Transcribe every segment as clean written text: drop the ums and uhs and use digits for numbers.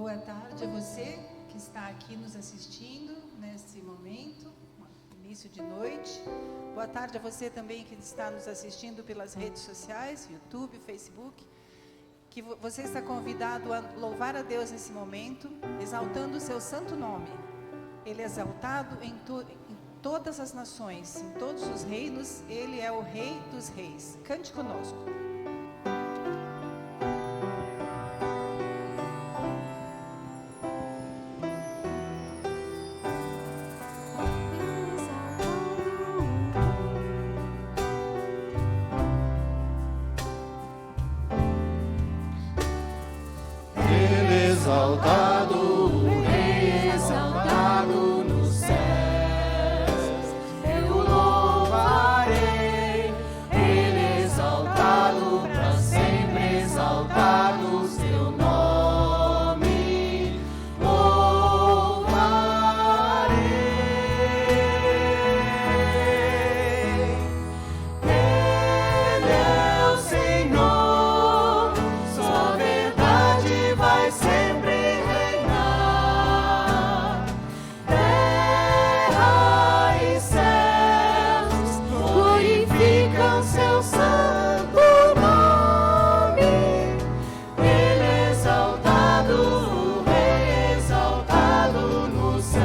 Boa tarde a você que está aqui nos assistindo nesse momento, início de noite. Boa tarde a você também que está nos assistindo pelas redes sociais, YouTube, Facebook. Que você está convidado a louvar a Deus nesse momento, exaltando o seu santo nome. Ele é exaltado em todas as nações, em todos os reinos. Ele é o Rei dos Reis. Cante conosco. Exaltado, o Rei exaltado nos céus, eu louvarei. Ele exaltado, para sempre exaltado, seu nome louvarei. Ele é o Senhor, sua verdade vai sempre reinar. Terra e céus glorificam seu santo nome. Ele é exaltado, o Rei exaltado nos céus.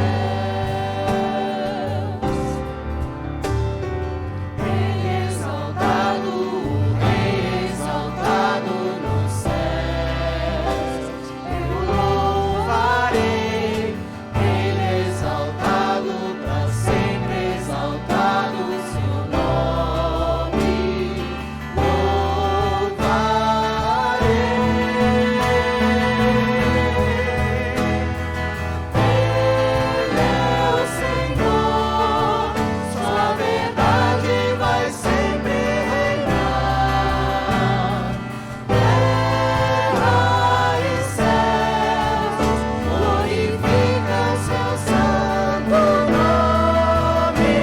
Ele é exaltado, o Rei exaltado nos céus. Eu louvarei. Ele é exaltado, para sempre exaltado, seu nome louvarei. Ele é o Senhor, sua verdade vai sempre reinar. Terra e céus glorificam seu santo nome.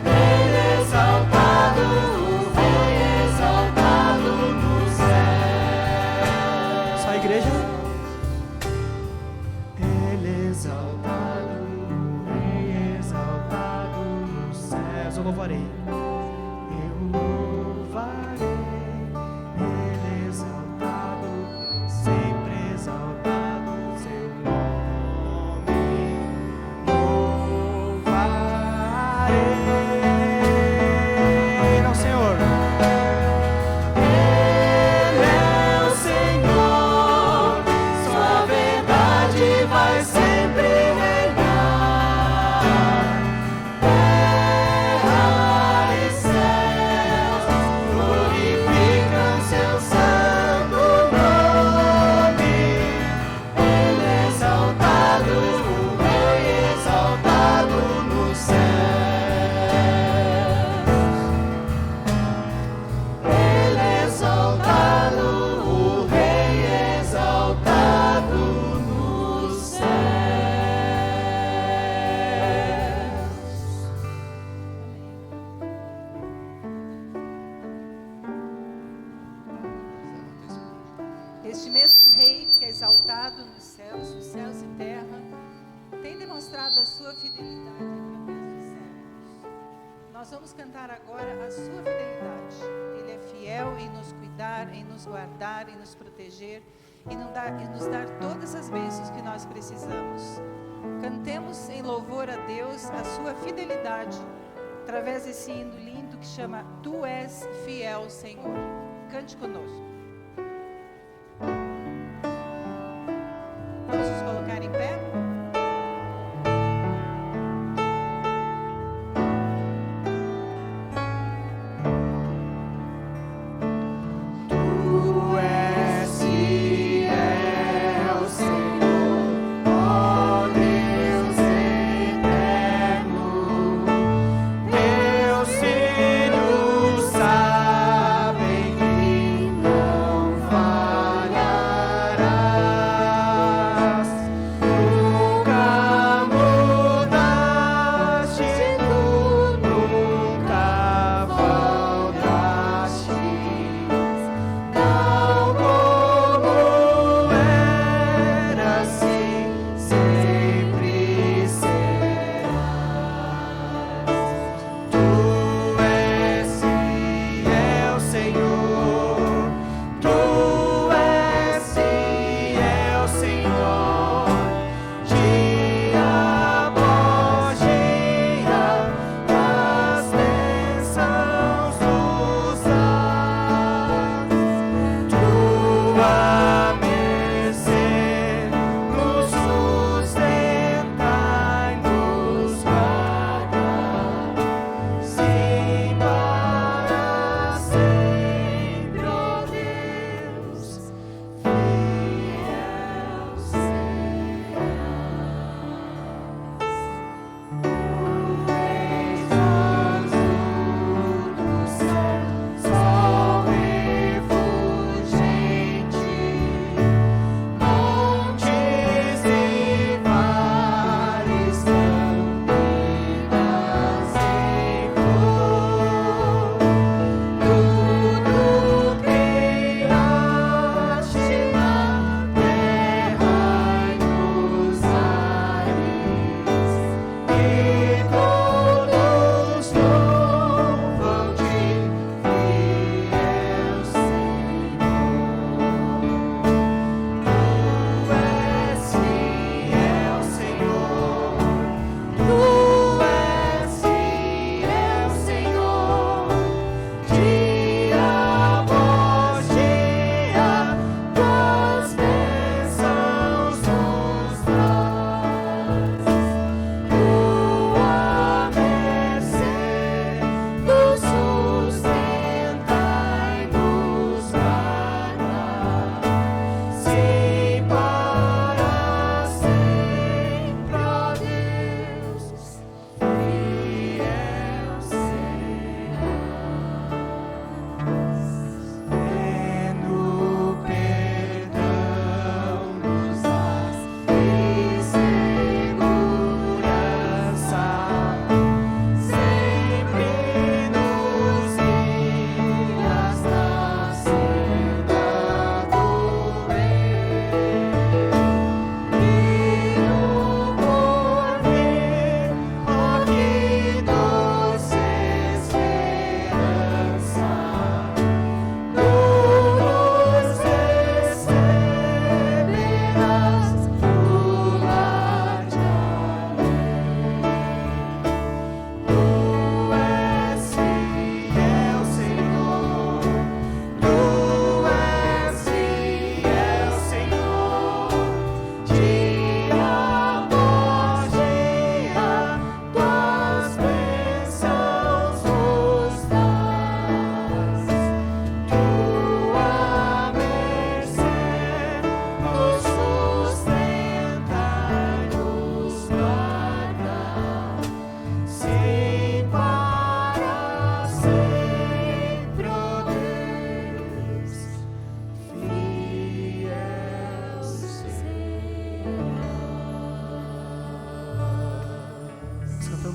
Ele é exaltado, o Rei exaltado nos céus. Só a igreja. Ele é exaltado, o Rei exaltado nos céus. Eu louvarei. Eu louvarei. Ele é exaltado, sempre exaltado, seu nome louvarei. Não, Senhor. Ele é o Senhor, sua verdade vai sempre reinar. Terra e céus glorificam seu santo nome. Ele é exaltado, o Rei exaltado nos céus. Ele é exaltado, o Rei exaltado nos céus. Este mesmo Rei que é exaltado nos céus e terra, tem demonstrado a sua fidelidade através dos séculos. Nós vamos cantar agora a sua fidelidade. Ele é fiel em nos cuidar, em nos guardar, em nos proteger, em nos dar todas as bênçãos que nós precisamos. Cantemos em louvor a Deus a sua fidelidade, através desse hino lindo que chama Tu és fiel, Senhor. Cante conosco. Vamos nos colocar em pé? Tu és fiel, Senhor, ó Deus eterno. Teus filhos sabem que não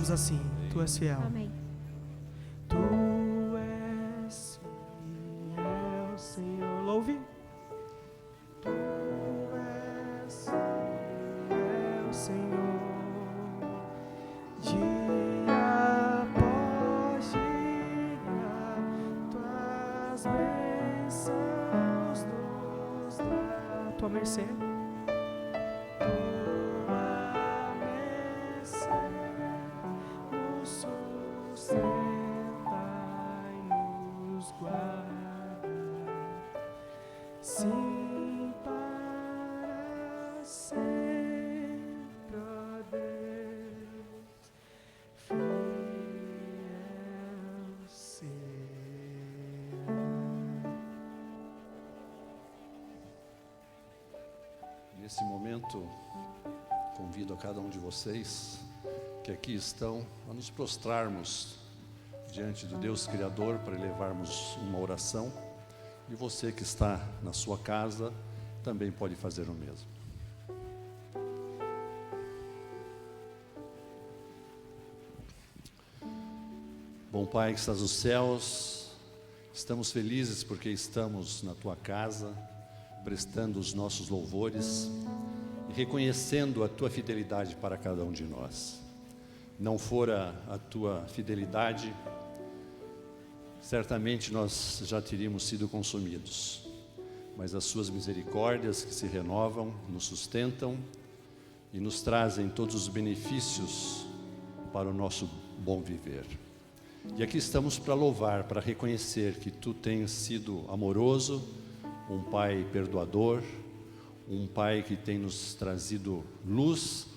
dizemos assim: Tu és fiel. Amém. Tu és fiel, Senhor. Louve. Tu és fiel, Senhor. Dia após dia, tuas bênçãos nos dá. Tua mercê. Sim, para sempre, ó Deus, fiel será. Nesse momento, convido a cada um de vocês que aqui estão a nos prostrarmos diante do Deus Criador para elevarmos uma oração. E você que está na sua casa também pode fazer o mesmo. Bom Pai que estás nos céus, estamos felizes porque estamos na Tua casa, prestando os nossos louvores e reconhecendo a Tua fidelidade para cada um de nós. Não fora a Tua fidelidade, certamente nós já teríamos sido consumidos, mas as suas misericórdias que se renovam, nos sustentam e nos trazem todos os benefícios para o nosso bom viver. E aqui estamos para louvar, para reconhecer que Tu tens sido amoroso, um Pai perdoador, um Pai que tem nos trazido luz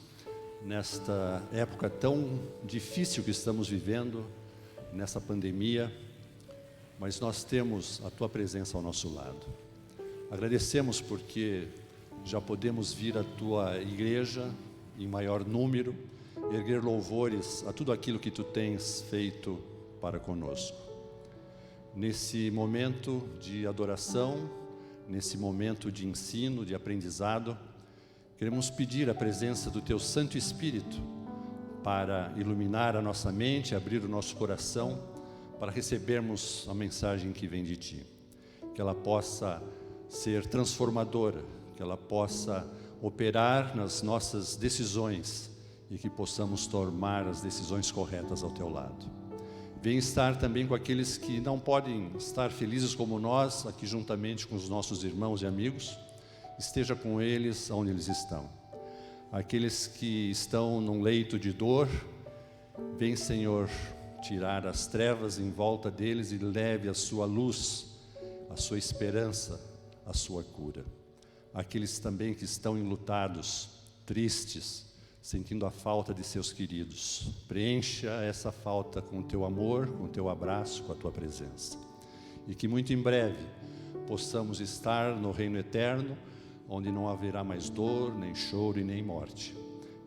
nesta época tão difícil que estamos vivendo, nessa pandemia. Mas nós temos a Tua presença ao nosso lado. Agradecemos porque já podemos vir à Tua igreja em maior número, erguer louvores a tudo aquilo que Tu tens feito para conosco. Nesse momento de adoração, nesse momento de ensino, de aprendizado, queremos pedir a presença do Teu Santo Espírito para iluminar a nossa mente, abrir o nosso coração, para recebermos a mensagem que vem de Ti, que ela possa ser transformadora, que ela possa operar nas nossas decisões e que possamos tomar as decisões corretas ao Teu lado. Vem estar também com aqueles que não podem estar felizes como nós, aqui juntamente com os nossos irmãos e amigos, esteja com eles onde eles estão. Aqueles que estão num leito de dor, vem, Senhor, tirar as trevas em volta deles e leve a sua luz, a sua esperança, a sua cura. Aqueles também que estão enlutados, tristes, sentindo a falta de seus queridos, preencha essa falta com o Teu amor, com o Teu abraço, com a Tua presença. E que muito em breve possamos estar no reino eterno, onde não haverá mais dor, nem choro e nem morte.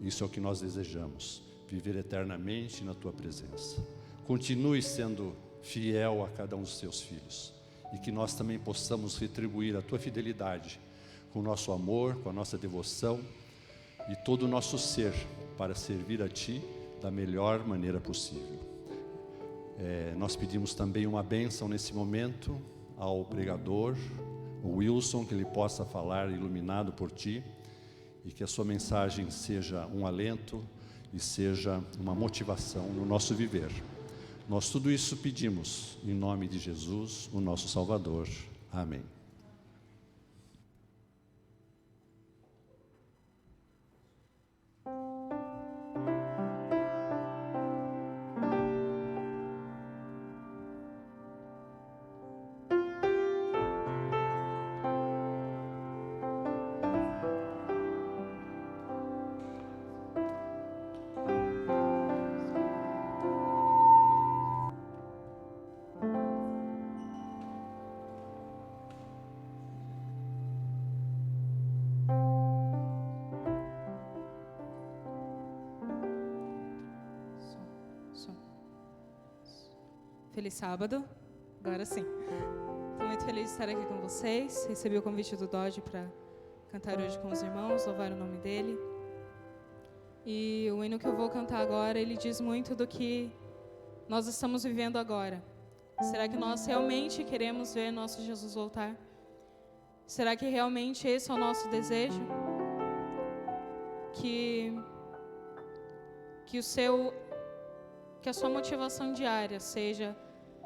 Isso é o que nós desejamos, viver eternamente na Tua presença. Continue sendo fiel a cada um dos Teus filhos e que nós também possamos retribuir a Tua fidelidade com o nosso amor, com a nossa devoção e todo o nosso ser para servir a Ti da melhor maneira possível. Nós pedimos também uma bênção nesse momento ao pregador, o Wilson, que ele possa falar iluminado por Ti e que a sua mensagem seja um alento e seja uma motivação no nosso viver. Nós tudo isso pedimos em nome de Jesus, o nosso Salvador. Amém. Feliz sábado, agora sim. Estou muito feliz de estar aqui com vocês. Recebi o convite do Dodge para cantar hoje com os irmãos, louvar o nome dele. E o hino que eu vou cantar agora, ele diz muito do que nós estamos vivendo agora. Será que nós realmente queremos ver nosso Jesus voltar? Será que realmente esse é o nosso desejo? Que a sua motivação diária seja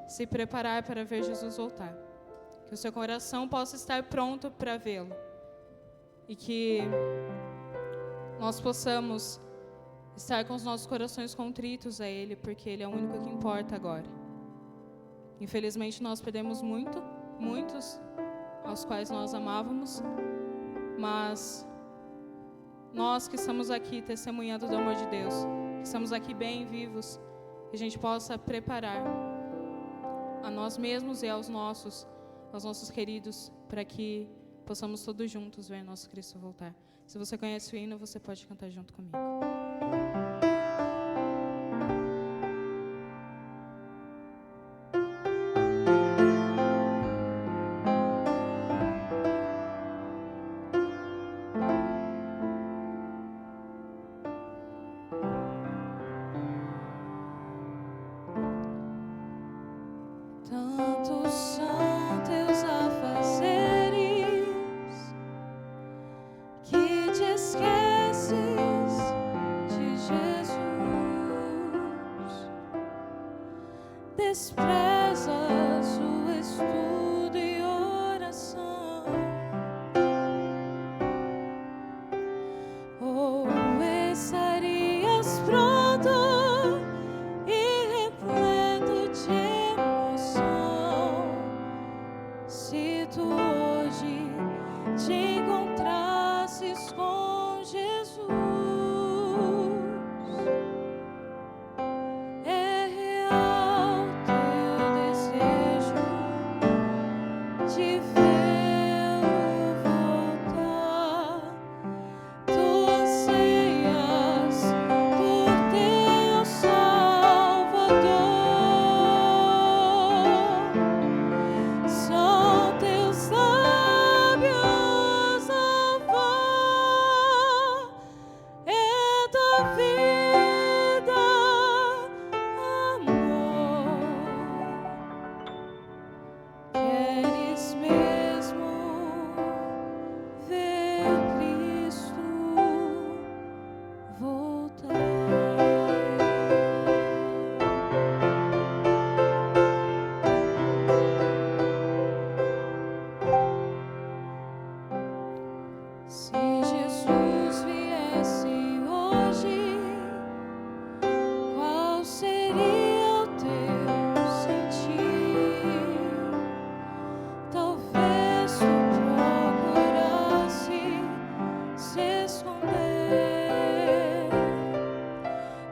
se preparar para ver Jesus voltar. Que o seu coração possa estar pronto para vê-lo. E que nós possamos estar com os nossos corações contritos a Ele, porque Ele é o único que importa agora. Infelizmente, nós perdemos muitos aos quais nós amávamos, mas nós que estamos aqui testemunhando do amor de Deus, que estamos aqui bem vivos, que a gente possa preparar a nós mesmos e aos nossos queridos, para que possamos todos juntos ver nosso Cristo voltar. Se você conhece o hino, você pode cantar junto comigo. Tantos são teus afazeres que te esqueces de Jesus, desprezas o estudo e oração, ou estarias pronto e repleto de emoção, se tu hoje te encontrasses com Jesus. É real teu desejo de vê-lo voltar. Tu anseias por teu Salvador. São teus lábios a voz é da vida, amor. Queres mesmo ver Cristo voltar? Se Jesus viesse hoje, qual seria o teu sentir? Talvez tu procurasse se esconder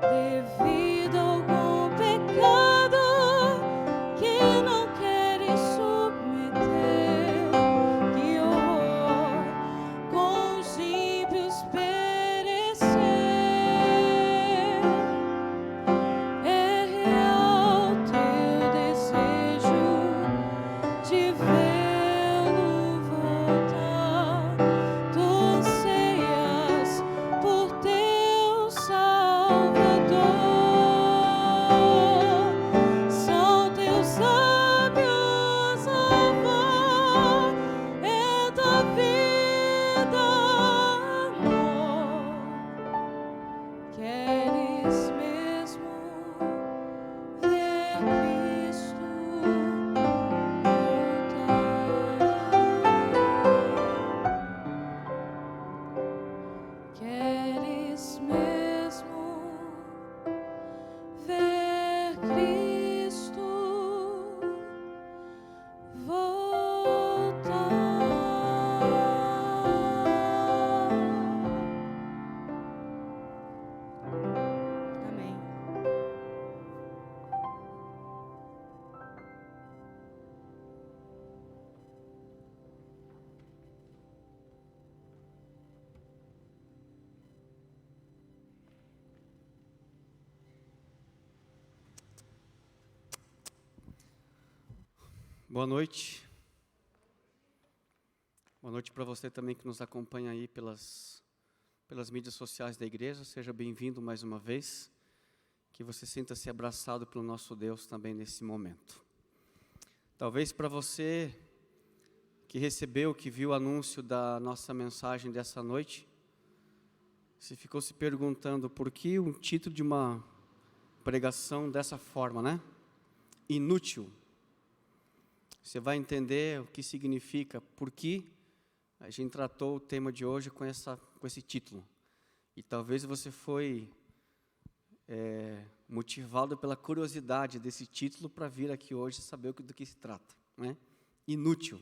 devido a algum pecado que não queres submeter. Que horror com os ímpios perecer. É real teu desejo de vê-lo voltar. Tu anseias por teu Salvador. São teus lábios a voz é da vida, amor. Queres mesmo ver Cristo voltar? Queres mesmo ver Cristo voltar? Amém. Boa noite. Boa noite para você também que nos acompanha aí pelas pelas mídias sociais da igreja, seja bem-vindo mais uma vez. Que você sinta-se abraçado pelo nosso Deus também nesse momento. Talvez para você que recebeu, que viu o anúncio da nossa mensagem dessa noite, você ficou se perguntando por que um título de uma pregação dessa forma, né? Inútil. Você vai entender o que significa, por que a gente tratou o tema de hoje com esse título. E talvez você foi motivado pela curiosidade desse título para vir aqui hoje saber do que se trata, né? Inútil.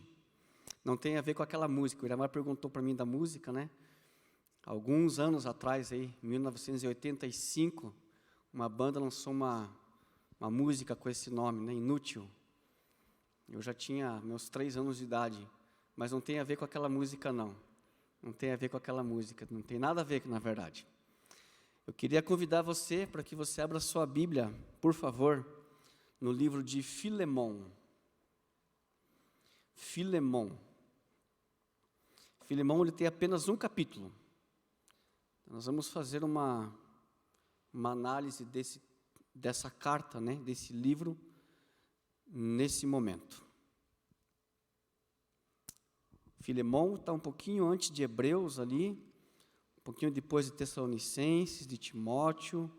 Não tem a ver com aquela música. O Iramar perguntou para mim da música, né? Alguns anos atrás, aí, em 1985, uma banda lançou uma música com esse nome, né? Inútil. Eu já tinha meus 3 anos de idade, mas não tem a ver com aquela música, não. Não tem a ver com aquela música, não tem nada a ver, na verdade. Eu queria convidar você para que você abra sua Bíblia, por favor, no livro de Filemão. Filemão. Filemão, ele tem apenas um capítulo. Nós vamos fazer uma análise dessa carta, né, desse livro, nesse momento. Filemão está um pouquinho antes de Hebreus ali, um pouquinho depois de Tessalonicenses, de Timóteo,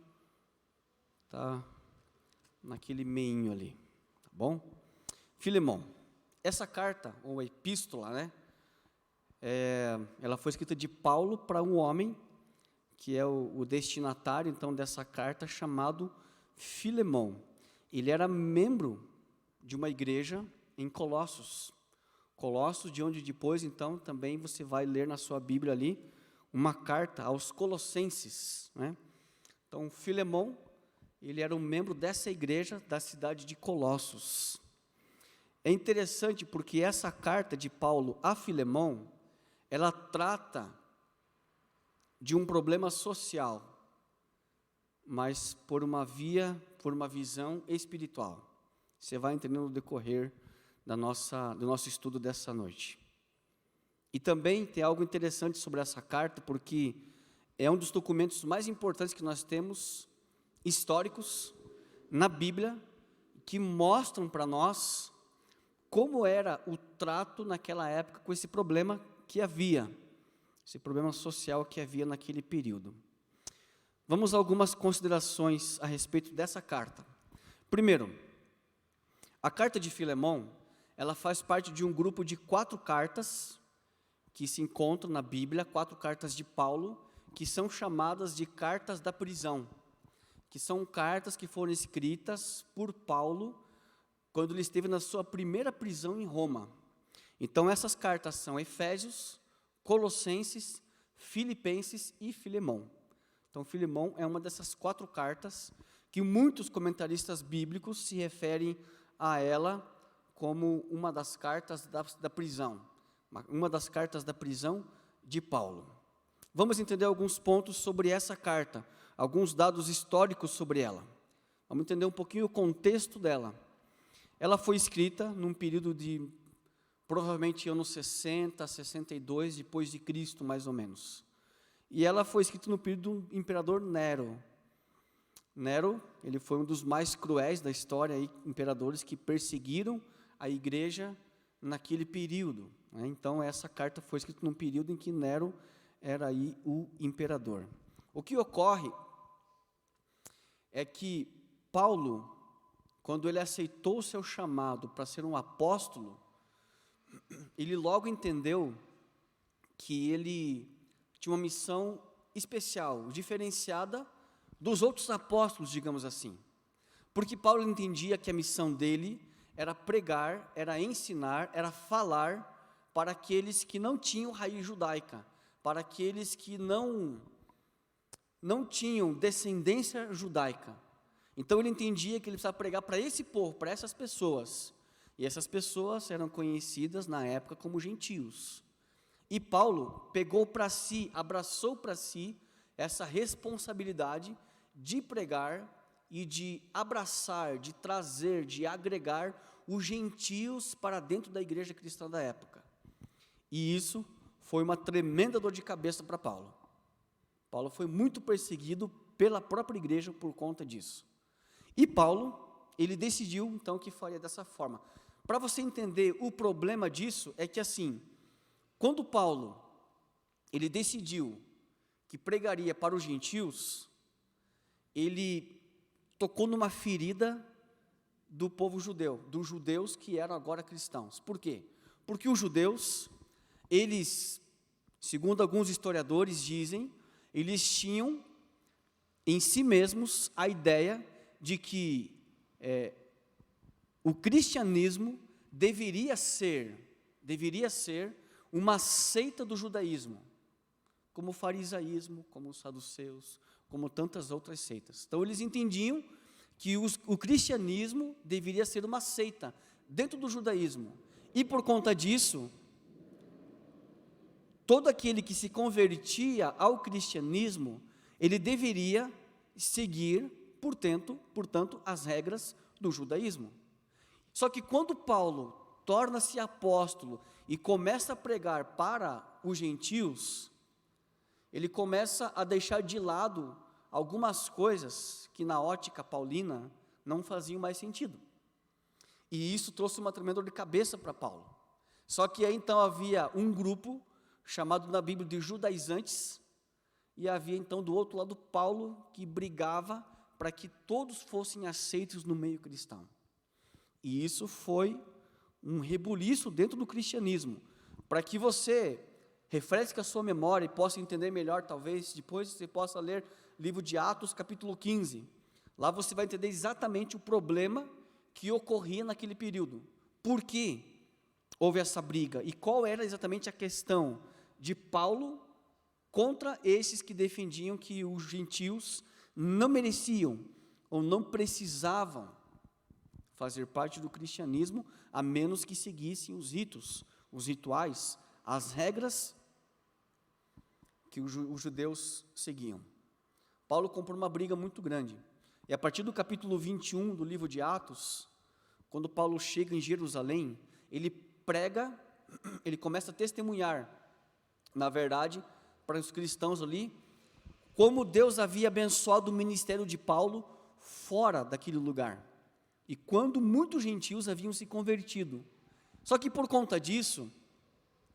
está naquele meinho ali, tá bom? Filemão, essa carta, ou epístola, né, ela foi escrita de Paulo para um homem, que é o destinatário, então, dessa carta, chamado Filemão. Ele era membro de uma igreja em Colossos. Colossos, de onde depois, então, também você vai ler na sua Bíblia ali, uma carta aos Colossenses, né? Então, Filemão, ele era um membro dessa igreja da cidade de Colossos. É interessante porque essa carta de Paulo a Filemão, ela trata de um problema social, mas por uma visão espiritual. Você vai entender no decorrer do nosso estudo dessa noite. E também tem algo interessante sobre essa carta, porque é um dos documentos mais importantes que nós temos, históricos, na Bíblia, que mostram para nós como era o trato naquela época com esse problema que havia, esse problema social que havia naquele período. Vamos a algumas considerações a respeito dessa carta. Primeiro, a carta de Filemão, ela faz parte de um grupo de 4 cartas que se encontram na Bíblia, 4 cartas de Paulo, que são chamadas de cartas da prisão, que são cartas que foram escritas por Paulo quando ele esteve na sua primeira prisão em Roma. Então, essas cartas são Efésios, Colossenses, Filipenses e Filemão. Então, Filemão é uma dessas 4 cartas que muitos comentaristas bíblicos se referem a ela como uma das cartas da prisão, uma das cartas da prisão de Paulo. Vamos entender alguns pontos sobre essa carta, alguns dados históricos sobre ela. Vamos entender um pouquinho o contexto dela. Ela foi escrita num período de, provavelmente, anos 60, 62, depois de Cristo, mais ou menos. E ela foi escrita no período do imperador Nero. Nero, ele foi um dos mais cruéis da história, imperadores que perseguiram a igreja naquele período, né? Então, essa carta foi escrita num período em que Nero era aí o imperador. O que ocorre é que Paulo, quando ele aceitou o seu chamado para ser um apóstolo, ele logo entendeu que ele tinha uma missão especial, diferenciada dos outros apóstolos, digamos assim. Porque Paulo entendia que a missão dele era pregar, era ensinar, era falar para aqueles que não tinham raiz judaica, para aqueles que não tinham descendência judaica. Então ele entendia que ele precisava pregar para esse povo, para essas pessoas. E essas pessoas eram conhecidas na época como gentios. E Paulo pegou para si, abraçou para si essa responsabilidade de pregar e de abraçar, de trazer, de agregar os gentios para dentro da igreja cristã da época. E isso foi uma tremenda dor de cabeça para Paulo. Paulo foi muito perseguido pela própria igreja por conta disso. E Paulo, ele decidiu então que faria dessa forma. Para você entender o problema disso, é que assim, quando Paulo, ele decidiu que pregaria para os gentios, ele tocou numa ferida do povo judeu, dos judeus que eram agora cristãos. Por quê? Porque os judeus, eles, segundo alguns historiadores dizem, eles tinham em si mesmos a ideia de que o cristianismo deveria ser uma seita do judaísmo, como o farisaísmo, como os saduceus, como tantas outras seitas. Então eles entendiam que o cristianismo deveria ser uma seita dentro do judaísmo, e por conta disso, todo aquele que se convertia ao cristianismo, ele deveria seguir, portanto, as regras do judaísmo. Só que quando Paulo torna-se apóstolo e começa a pregar para os gentios, ele começa a deixar de lado algumas coisas que na ótica paulina não faziam mais sentido. E isso trouxe uma tremenda dor de cabeça para Paulo. Só que aí então havia um grupo chamado na Bíblia de judaizantes, e havia então do outro lado Paulo, que brigava para que todos fossem aceitos no meio cristão. E isso foi um rebuliço dentro do cristianismo. Para que você refresque a sua memória e possa entender melhor, talvez depois você possa ler o livro de Atos, capítulo 15. Lá você vai entender exatamente o problema que ocorria naquele período. Por que houve essa briga? E qual era exatamente a questão de Paulo contra esses que defendiam que os gentios não mereciam ou não precisavam fazer parte do cristianismo, a menos que seguissem os ritos, os rituais, as regras que os judeus seguiam. Paulo comprou uma briga muito grande. E a partir do capítulo 21 do livro de Atos, quando Paulo chega em Jerusalém, ele prega, ele começa a testemunhar, na verdade, para os cristãos ali, como Deus havia abençoado o ministério de Paulo fora daquele lugar. E quando muitos gentios haviam se convertido. Só que por conta disso,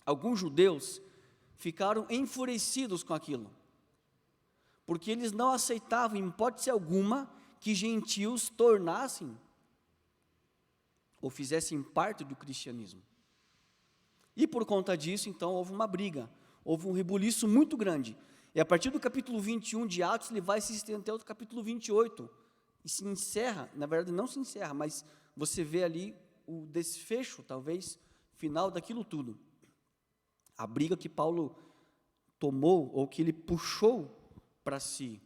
alguns judeus ficaram enfurecidos com aquilo, porque eles não aceitavam, em hipótese alguma, que gentios tornassem ou fizessem parte do cristianismo. E por conta disso, então, houve uma briga, houve um rebuliço muito grande. E a partir do capítulo 21 de Atos, ele vai se estender até o capítulo 28, e se encerra, na verdade não se encerra, mas você vê ali o desfecho, talvez, final daquilo tudo. A briga que Paulo tomou, ou que ele puxou para si,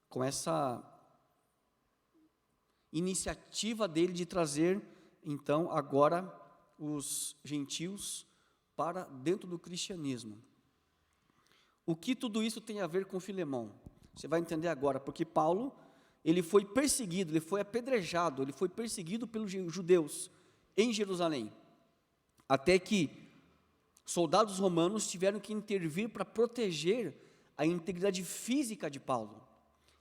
com essa iniciativa dele de trazer, então, agora, os gentios para dentro do cristianismo. O que tudo isso tem a ver com Filemão? Você vai entender agora, porque Paulo, ele foi perseguido, ele foi apedrejado, ele foi perseguido pelos judeus em Jerusalém, até que soldados romanos tiveram que intervir para proteger a integridade física de Paulo.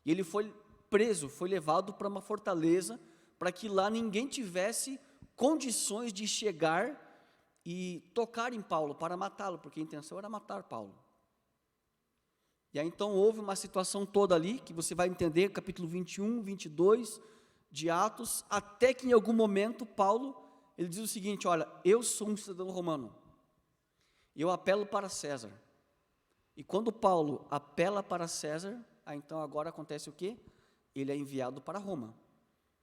E ele foi preso, foi levado para uma fortaleza, para que lá ninguém tivesse condições de chegar e tocar em Paulo para matá-lo, porque a intenção era matar Paulo. E aí então houve uma situação toda ali, que você vai entender, capítulo 21, 22 de Atos, até que em algum momento Paulo, ele diz o seguinte: olha, eu sou um cidadão romano, eu apelo para César. E quando Paulo apela para César, aí então agora acontece o quê? Ele é enviado para Roma,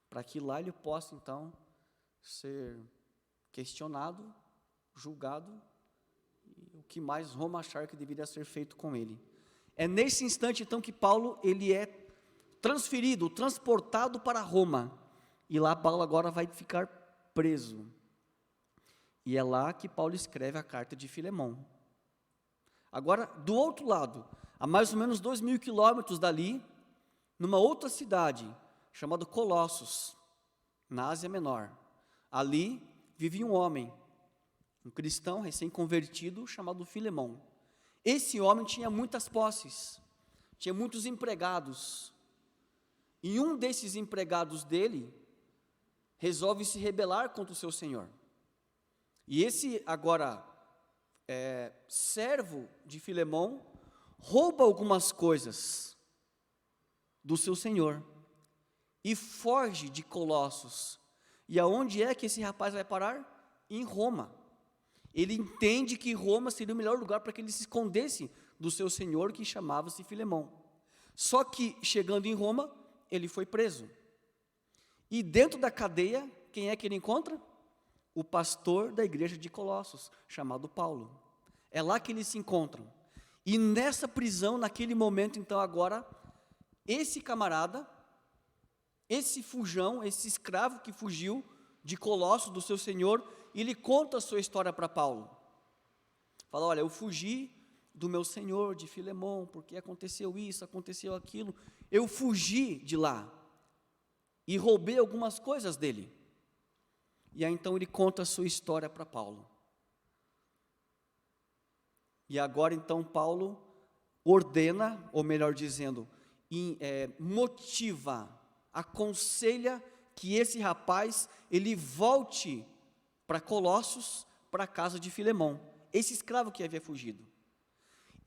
para que lá ele possa então ser questionado, julgado, e o que mais Roma achar que deveria ser feito com ele. É nesse instante então que Paulo, ele é transferido, transportado para Roma, e lá Paulo agora vai ficar preso. E é lá que Paulo escreve a carta de Filemão. Agora, do outro lado, a mais ou menos 2.000 quilômetros dali, numa outra cidade, chamada Colossos, na Ásia Menor, ali vivia um homem, um cristão recém-convertido, chamado Filemão. Esse homem tinha muitas posses, tinha muitos empregados, e um desses empregados dele resolve se rebelar contra o seu senhor. E esse agora servo de Filemão rouba algumas coisas do seu senhor e foge de Colossos. E aonde é que esse rapaz vai parar? Em Roma. Ele entende que Roma seria o melhor lugar para que ele se escondesse do seu senhor, que chamava-se Filemão. Só que, chegando em Roma, ele foi preso. E dentro da cadeia, quem é que ele encontra? O pastor da igreja de Colossos, chamado Paulo. É lá que eles se encontram. E nessa prisão, naquele momento, então, agora, esse camarada, esse fujão, esse escravo que fugiu de Colossos, do seu senhor, ele conta a sua história para Paulo. Fala, olha, eu fugi do meu senhor, de Filemão, porque aconteceu isso, aconteceu aquilo. Eu fugi de lá e roubei algumas coisas dele. E aí então ele conta a sua história para Paulo. E agora então Paulo ordena, ou melhor dizendo, motiva, aconselha que esse rapaz, ele volte para Colossos, para a casa de Filemão, esse escravo que havia fugido.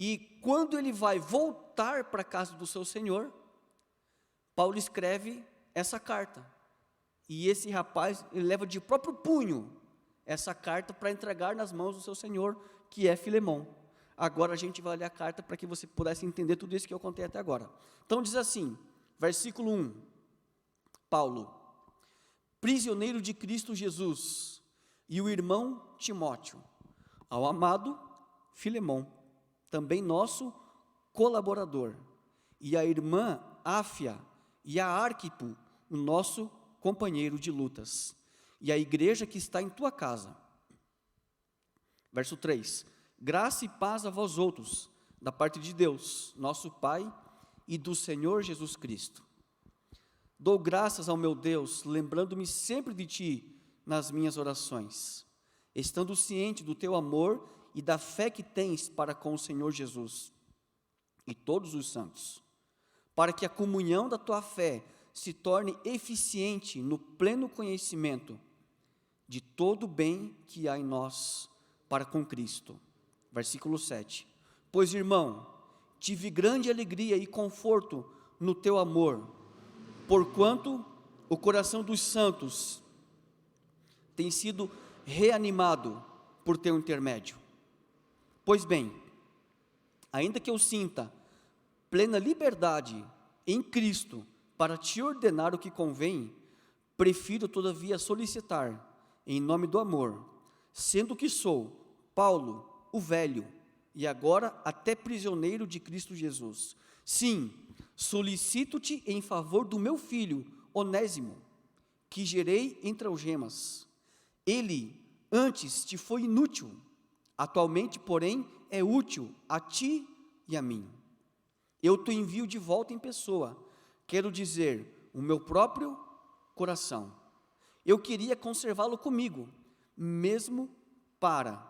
E quando ele vai voltar para a casa do seu senhor, Paulo escreve essa carta. E esse rapaz, ele leva de próprio punho essa carta para entregar nas mãos do seu senhor, que é Filemão. Agora a gente vai ler a carta para que você pudesse entender tudo isso que eu contei até agora. Então diz assim, versículo 1, Paulo, prisioneiro de Cristo Jesus, e o irmão Timóteo, ao amado Filemão, também nosso colaborador, e a irmã Áfia, e a Arquipo, o nosso companheiro de lutas, e a igreja que está em tua casa. Verso 3, graça e paz a vós outros, da parte de Deus, nosso Pai, e do Senhor Jesus Cristo. Dou graças ao meu Deus, lembrando-me sempre de ti nas minhas orações, estando ciente do teu amor e da fé que tens para com o Senhor Jesus e todos os santos, para que a comunhão da tua fé se torne eficiente no pleno conhecimento de todo o bem que há em nós para com Cristo. Versículo 7, pois irmão, tive grande alegria e conforto no teu amor, porquanto o coração dos santos tem sido reanimado por teu intermédio. Pois bem, ainda que eu sinta plena liberdade em Cristo para te ordenar o que convém, prefiro todavia solicitar, em nome do amor, sendo que sou Paulo, o velho, e agora até prisioneiro de Cristo Jesus. Sim, solicito-te em favor do meu filho, Onésimo, que gerei entre algemas. Ele antes te foi inútil, atualmente, porém, é útil a ti e a mim. Eu te envio de volta em pessoa, quero dizer, o meu próprio coração. Eu queria conservá-lo comigo, mesmo para,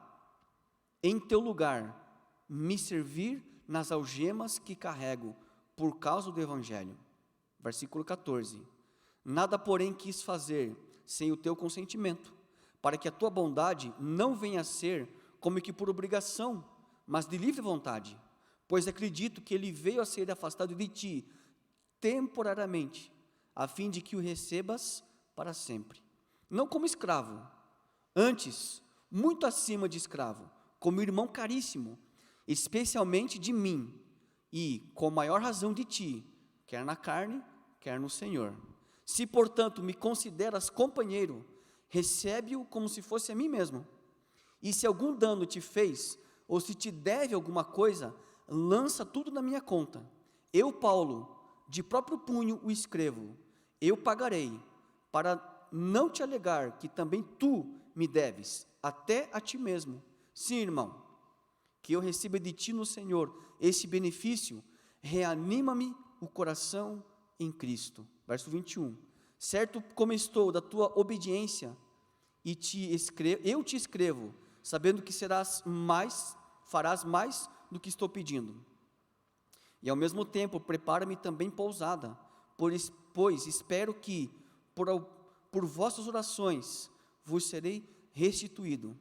em teu lugar, me servir nas algemas que carrego por causa do Evangelho. Versículo 14. Nada, porém, quis fazer sem o teu consentimento, para que a tua bondade não venha a ser como que por obrigação, mas de livre vontade, pois acredito que ele veio a ser afastado de ti temporariamente, a fim de que o recebas para sempre. Não como escravo, antes, muito acima de escravo, como irmão caríssimo, especialmente de mim, e com maior razão de ti, quer na carne, quer no Senhor. Se, portanto, me consideras companheiro, recebe-o como se fosse a mim mesmo. E se algum dano te fez, ou se te deve alguma coisa, lança tudo na minha conta. Eu, Paulo, de próprio punho o escrevo, eu pagarei, para não te alegar que também tu me deves, até a ti mesmo. Sim, irmão, que eu receba de ti no Senhor esse benefício, reanima-me o coração em Cristo. Verso 21, certo como estou da tua obediência, e eu te escrevo, sabendo que farás mais do que estou pedindo. E ao mesmo tempo, prepara-me também pousada, pois espero que, por vossas orações, vos serei restituído.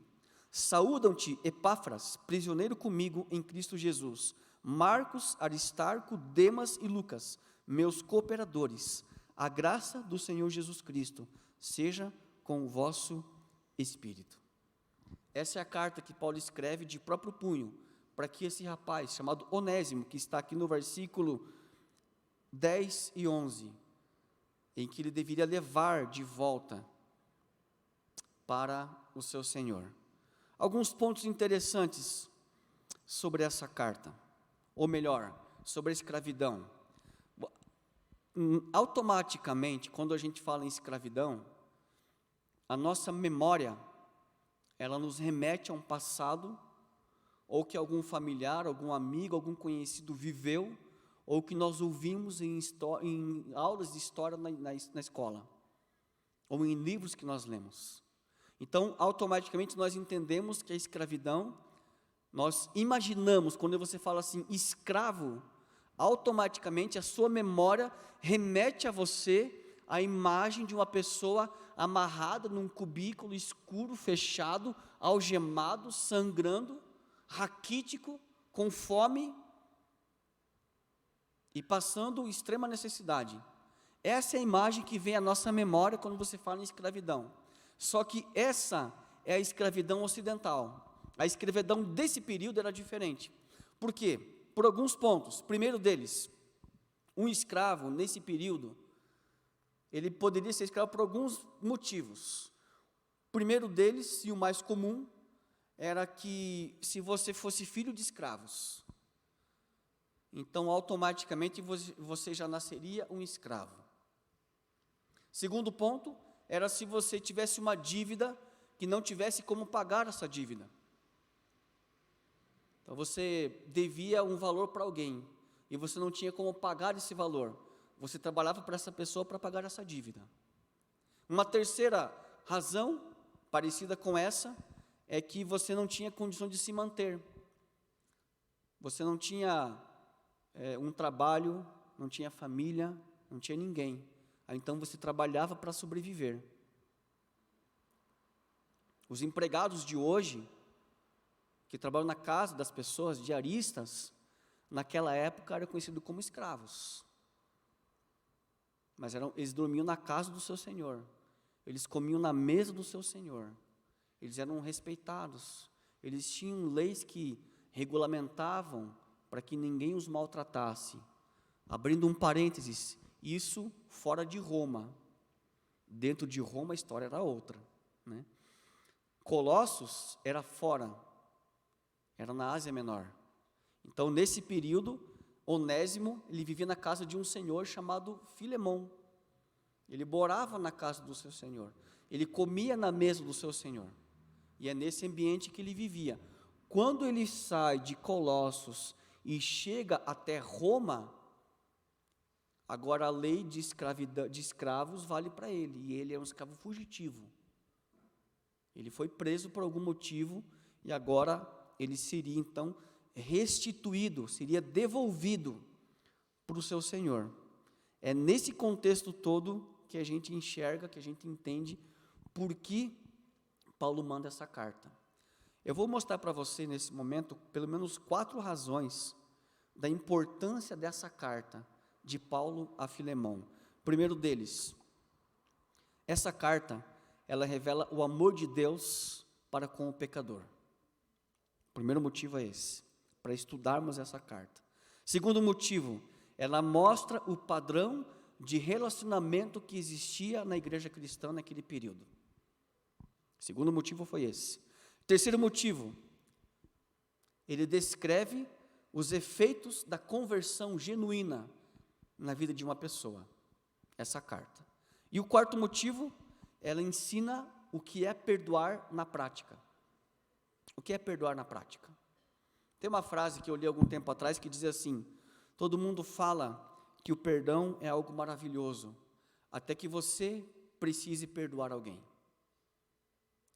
Saúdam-te, Epáfras, prisioneiro comigo em Cristo Jesus, Marcos, Aristarco, Demas e Lucas, meus cooperadores. A graça do Senhor Jesus Cristo seja com o vosso espírito. Essa é a carta que Paulo escreve de próprio punho, para que esse rapaz, chamado Onésimo, que está aqui no versículo 10 e 11, em que ele deveria levar de volta para o seu Senhor. Alguns pontos interessantes sobre essa carta, ou melhor, sobre a escravidão. Automaticamente, quando a gente fala em escravidão, a nossa memória, ela nos remete a um passado, ou que algum familiar, algum amigo, algum conhecido viveu, ou que nós ouvimos em aulas de história na escola, ou em livros que nós lemos. Então, automaticamente nós entendemos que a escravidão, nós imaginamos, quando você fala assim, escravo, automaticamente a sua memória remete a você a imagem de uma pessoa amarrada num cubículo escuro, fechado, algemado, sangrando, raquítico, com fome e passando extrema necessidade. Essa é a imagem que vem à nossa memória quando você fala em escravidão. Só que essa é a escravidão ocidental. A escravidão desse período era diferente. Por quê? Por alguns pontos. Primeiro deles, um escravo nesse período, ele poderia ser escravo por alguns motivos. O primeiro deles, e o mais comum, era que se você fosse filho de escravos, então automaticamente você já nasceria um escravo. Segundo ponto, era se você tivesse uma dívida que não tivesse como pagar essa dívida. Então você devia um valor para alguém e você não tinha como pagar esse valor. Você trabalhava para essa pessoa para pagar essa dívida. Uma terceira razão, parecida com essa, é que você não tinha condição de se manter. Você não tinha um trabalho, não tinha família, não tinha ninguém. Então você trabalhava para sobreviver. Os empregados de hoje, que trabalham na casa das pessoas, diaristas, naquela época eram conhecidos como escravos. Mas eles dormiam na casa do seu senhor, eles comiam na mesa do seu senhor, eles eram respeitados, eles tinham leis que regulamentavam para que ninguém os maltratasse. Abrindo um parênteses, isso fora de Roma. Dentro de Roma a história era outra, né? Colossos era fora, era na Ásia Menor. Então, nesse período, Onésimo, ele vivia na casa de um senhor chamado Filemão. Ele morava na casa do seu senhor, ele comia na mesa do seu senhor, e é nesse ambiente que ele vivia. Quando ele sai de Colossos e chega até Roma, agora a lei de escravos vale para ele, e ele é um escravo fugitivo. Ele foi preso por algum motivo, e agora ele seria então restituído, seria devolvido para o seu senhor. É nesse contexto todo que a gente enxerga, que a gente entende por que Paulo manda essa carta. Eu vou mostrar para você nesse momento pelo menos 4 razões da importância dessa carta de Paulo a Filemão. Primeiro deles, essa carta, ela revela o amor de Deus para com o pecador. O primeiro motivo é esse, para estudarmos essa carta. Segundo motivo, ela mostra o padrão de relacionamento que existia na igreja cristã naquele período. Segundo motivo foi esse. Terceiro motivo, ele descreve os efeitos da conversão genuína na vida de uma pessoa, essa carta. E o quarto motivo, ela ensina o que é perdoar na prática. O que é perdoar na prática? Tem uma frase que eu li algum tempo atrás que diz assim: todo mundo fala que o perdão é algo maravilhoso, até que você precise perdoar alguém.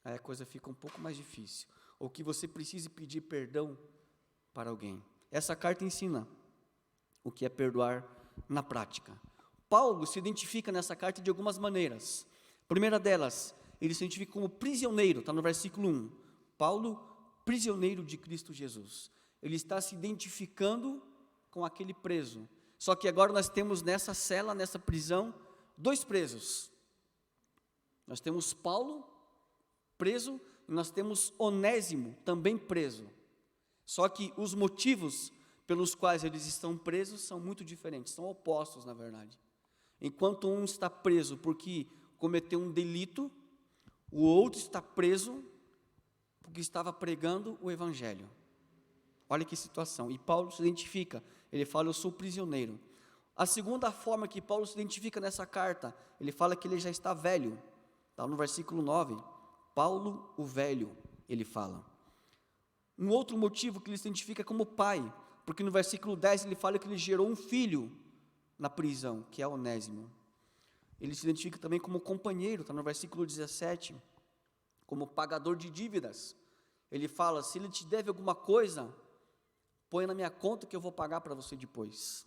Aí a coisa fica um pouco mais difícil. Ou que você precise pedir perdão para alguém. Essa carta ensina o que é perdoar na prática. Paulo se identifica nessa carta de algumas maneiras. A primeira delas, ele se identifica como prisioneiro, está no versículo 1. Paulo, prisioneiro de Cristo Jesus. Ele está se identificando com aquele preso. Só que agora nós temos nessa cela, nessa prisão, 2 presos. Nós temos Paulo preso e nós temos Onésimo também preso. Só que os motivos pelos quais eles estão presos são muito diferentes, são opostos na verdade. Enquanto um está preso porque cometeu um delito, o outro está preso porque estava pregando o evangelho. Olha que situação. E Paulo se identifica, ele fala, eu sou prisioneiro. A segunda forma que Paulo se identifica nessa carta, ele fala que ele já está velho. Está no versículo 9. Paulo o velho, ele fala. Um outro motivo que ele se identifica como pai, porque no versículo 10 ele fala que ele gerou um filho na prisão, que é Onésimo. Ele se identifica também como companheiro, está no versículo 17, como pagador de dívidas. Ele fala, se ele te deve alguma coisa, põe na minha conta que eu vou pagar para você depois.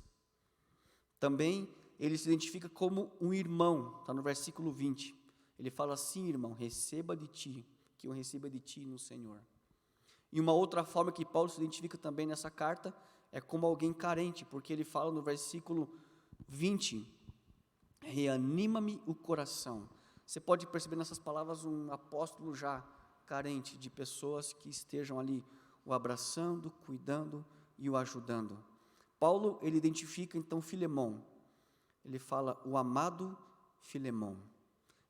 Também ele se identifica como um irmão, está no versículo 20. Ele fala assim, irmão, receba de ti, que eu receba de ti no Senhor. E uma outra forma que Paulo se identifica também nessa carta é como alguém carente, porque ele fala no versículo 20, reanima-me o coração. Você pode perceber nessas palavras um apóstolo já carente de pessoas que estejam ali o abraçando, cuidando e o ajudando. Paulo, ele identifica então Filemão. Ele fala, o amado Filemão.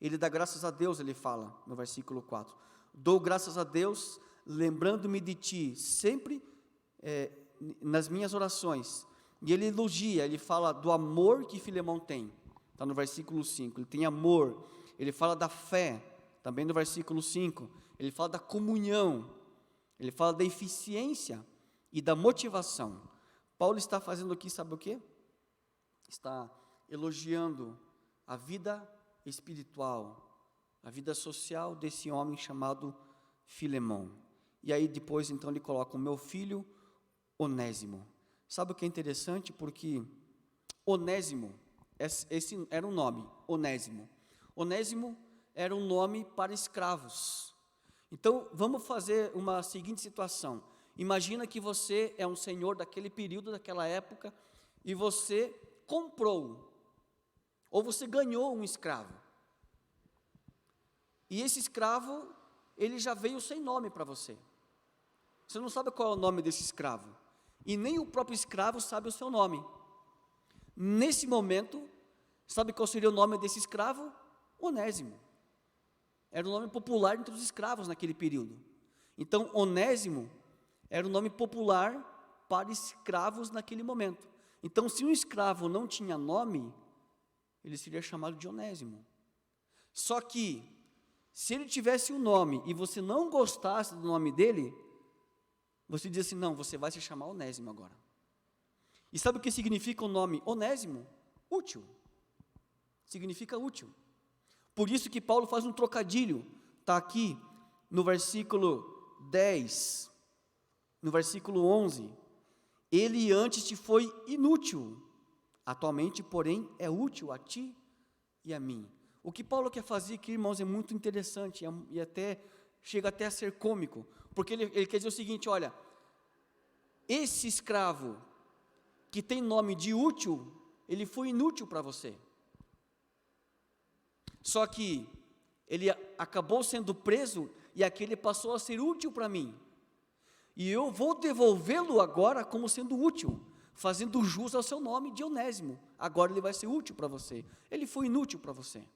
Ele dá graças a Deus, ele fala no versículo 4. Dou graças a Deus, lembrando-me de ti, sempre nas minhas orações. E ele elogia, ele fala do amor que Filemão tem. Está no versículo 5. Ele tem amor. Ele fala da fé, também no versículo 5. Ele fala da comunhão. Ele fala da eficiência e da motivação. Paulo está fazendo aqui, sabe o quê? Está elogiando a vida espiritual, a vida social desse homem chamado Filemão. E aí depois então ele coloca o meu filho Onésimo. Sabe o que é interessante? Porque Onésimo, esse era um nome, Onésimo. Onésimo era um nome para escravos. Então vamos fazer uma seguinte situação. Imagina que você é um senhor daquele período, daquela época, e você comprou, ou você ganhou um escravo. E esse escravo, ele já veio sem nome para você. Você não sabe qual é o nome desse escravo. E nem o próprio escravo sabe o seu nome. Nesse momento, sabe qual seria o nome desse escravo? Onésimo. Era o nome popular entre os escravos naquele período. Então, Onésimo era o nome popular para escravos naquele momento. Então, se um escravo não tinha nome, ele seria chamado de Onésimo. Só que, se ele tivesse um nome e você não gostasse do nome dele, você diz assim, não, você vai se chamar Onésimo agora. E sabe o que significa o nome Onésimo? Útil. Significa útil. Por isso que Paulo faz um trocadilho, está aqui no versículo 10, no versículo 11, ele antes te foi inútil, atualmente, porém, é útil a ti e a mim. O que Paulo quer fazer aqui, irmãos, é muito interessante, e até chega até a ser cômico, porque ele quer dizer o seguinte, olha, esse escravo que tem nome de útil, ele foi inútil para você. Só que ele acabou sendo preso e aquele passou a ser útil para mim. E eu vou devolvê-lo agora como sendo útil, fazendo jus ao seu nome de Onésimo. Agora ele vai ser útil para você. Ele foi inútil para você.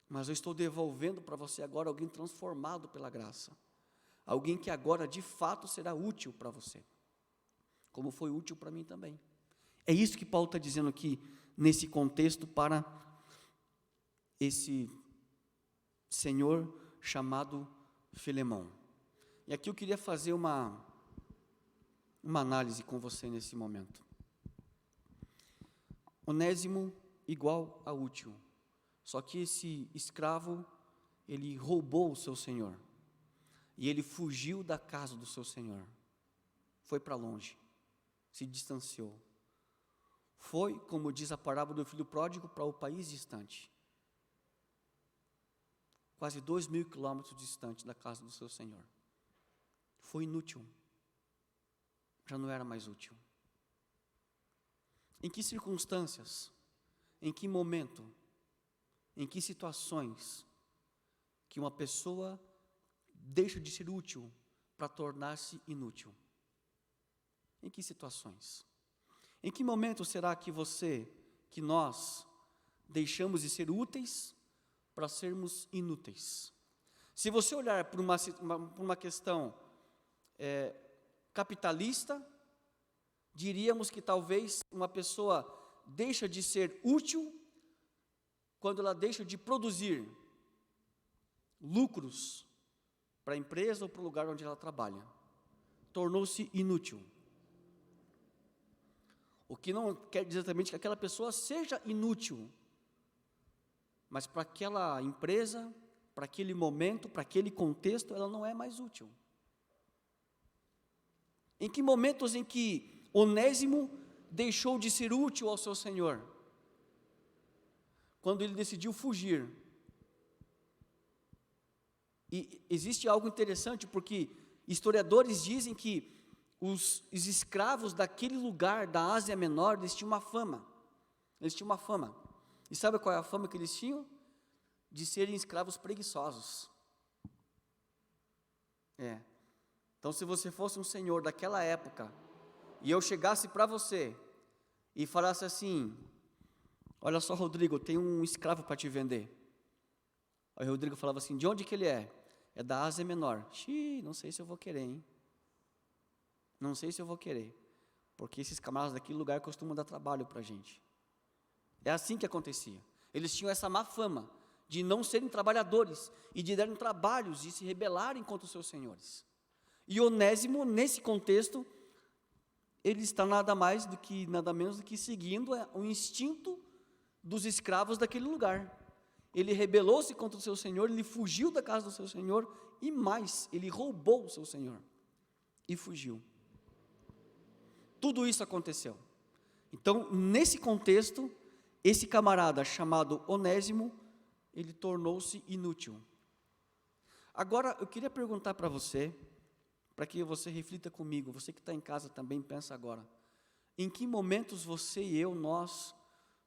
Mas eu estou devolvendo para você agora alguém transformado pela graça. Alguém que agora de fato será útil para você. Como foi útil para mim também. É isso que Paulo está dizendo aqui, nesse contexto, para esse senhor chamado Filemão. E aqui eu queria fazer uma análise com você nesse momento. Onésimo igual a útil. Só que esse escravo, ele roubou o seu senhor. E ele fugiu da casa do seu senhor. Foi para longe. Se distanciou. Foi, como diz a parábola do filho pródigo, para o país distante. Quase 2.000 quilômetros distante da casa do seu Senhor. Foi inútil. Já não era mais útil. Em que circunstâncias, em que momento, em que situações que uma pessoa deixa de ser útil para tornar-se inútil? Em que situações? Em que momento será que nós deixamos de ser úteis para sermos inúteis? Se você olhar por uma questão capitalista, diríamos que talvez uma pessoa deixa de ser útil quando ela deixa de produzir lucros para a empresa ou para o lugar onde ela trabalha. Tornou-se inútil. O que não quer dizer exatamente que aquela pessoa seja inútil, mas para aquela empresa, para aquele momento, para aquele contexto, ela não é mais útil. Em que momentos em que Onésimo deixou de ser útil ao seu Senhor? Quando ele decidiu fugir. E existe algo interessante, porque historiadores dizem que os escravos daquele lugar, da Ásia Menor, eles tinham uma fama. Eles tinham uma fama. E sabe qual é a fama que eles tinham? De serem escravos preguiçosos. Então, se você fosse um senhor daquela época, e eu chegasse para você e falasse assim: olha só, Rodrigo, eu tenho um escravo para te vender. Aí o Rodrigo falava assim: de onde que ele é? É da Ásia Menor. Xiii, não sei se eu vou querer, hein? Não sei se eu vou querer, porque esses camaradas daquele lugar costumam dar trabalho para a gente. É assim que acontecia. Eles tinham essa má fama de não serem trabalhadores e de darem trabalhos e se rebelarem contra os seus senhores. E Onésimo, nesse contexto, ele está nada menos do que seguindo o instinto dos escravos daquele lugar. Ele rebelou-se contra o seu senhor, ele fugiu da casa do seu senhor e mais, ele roubou o seu senhor e fugiu. Tudo isso aconteceu. Então, nesse contexto, esse camarada chamado Onésimo, ele tornou-se inútil. Agora, eu queria perguntar para você, para que você reflita comigo, você que está em casa também, pensa agora. Em que momentos você e eu, nós,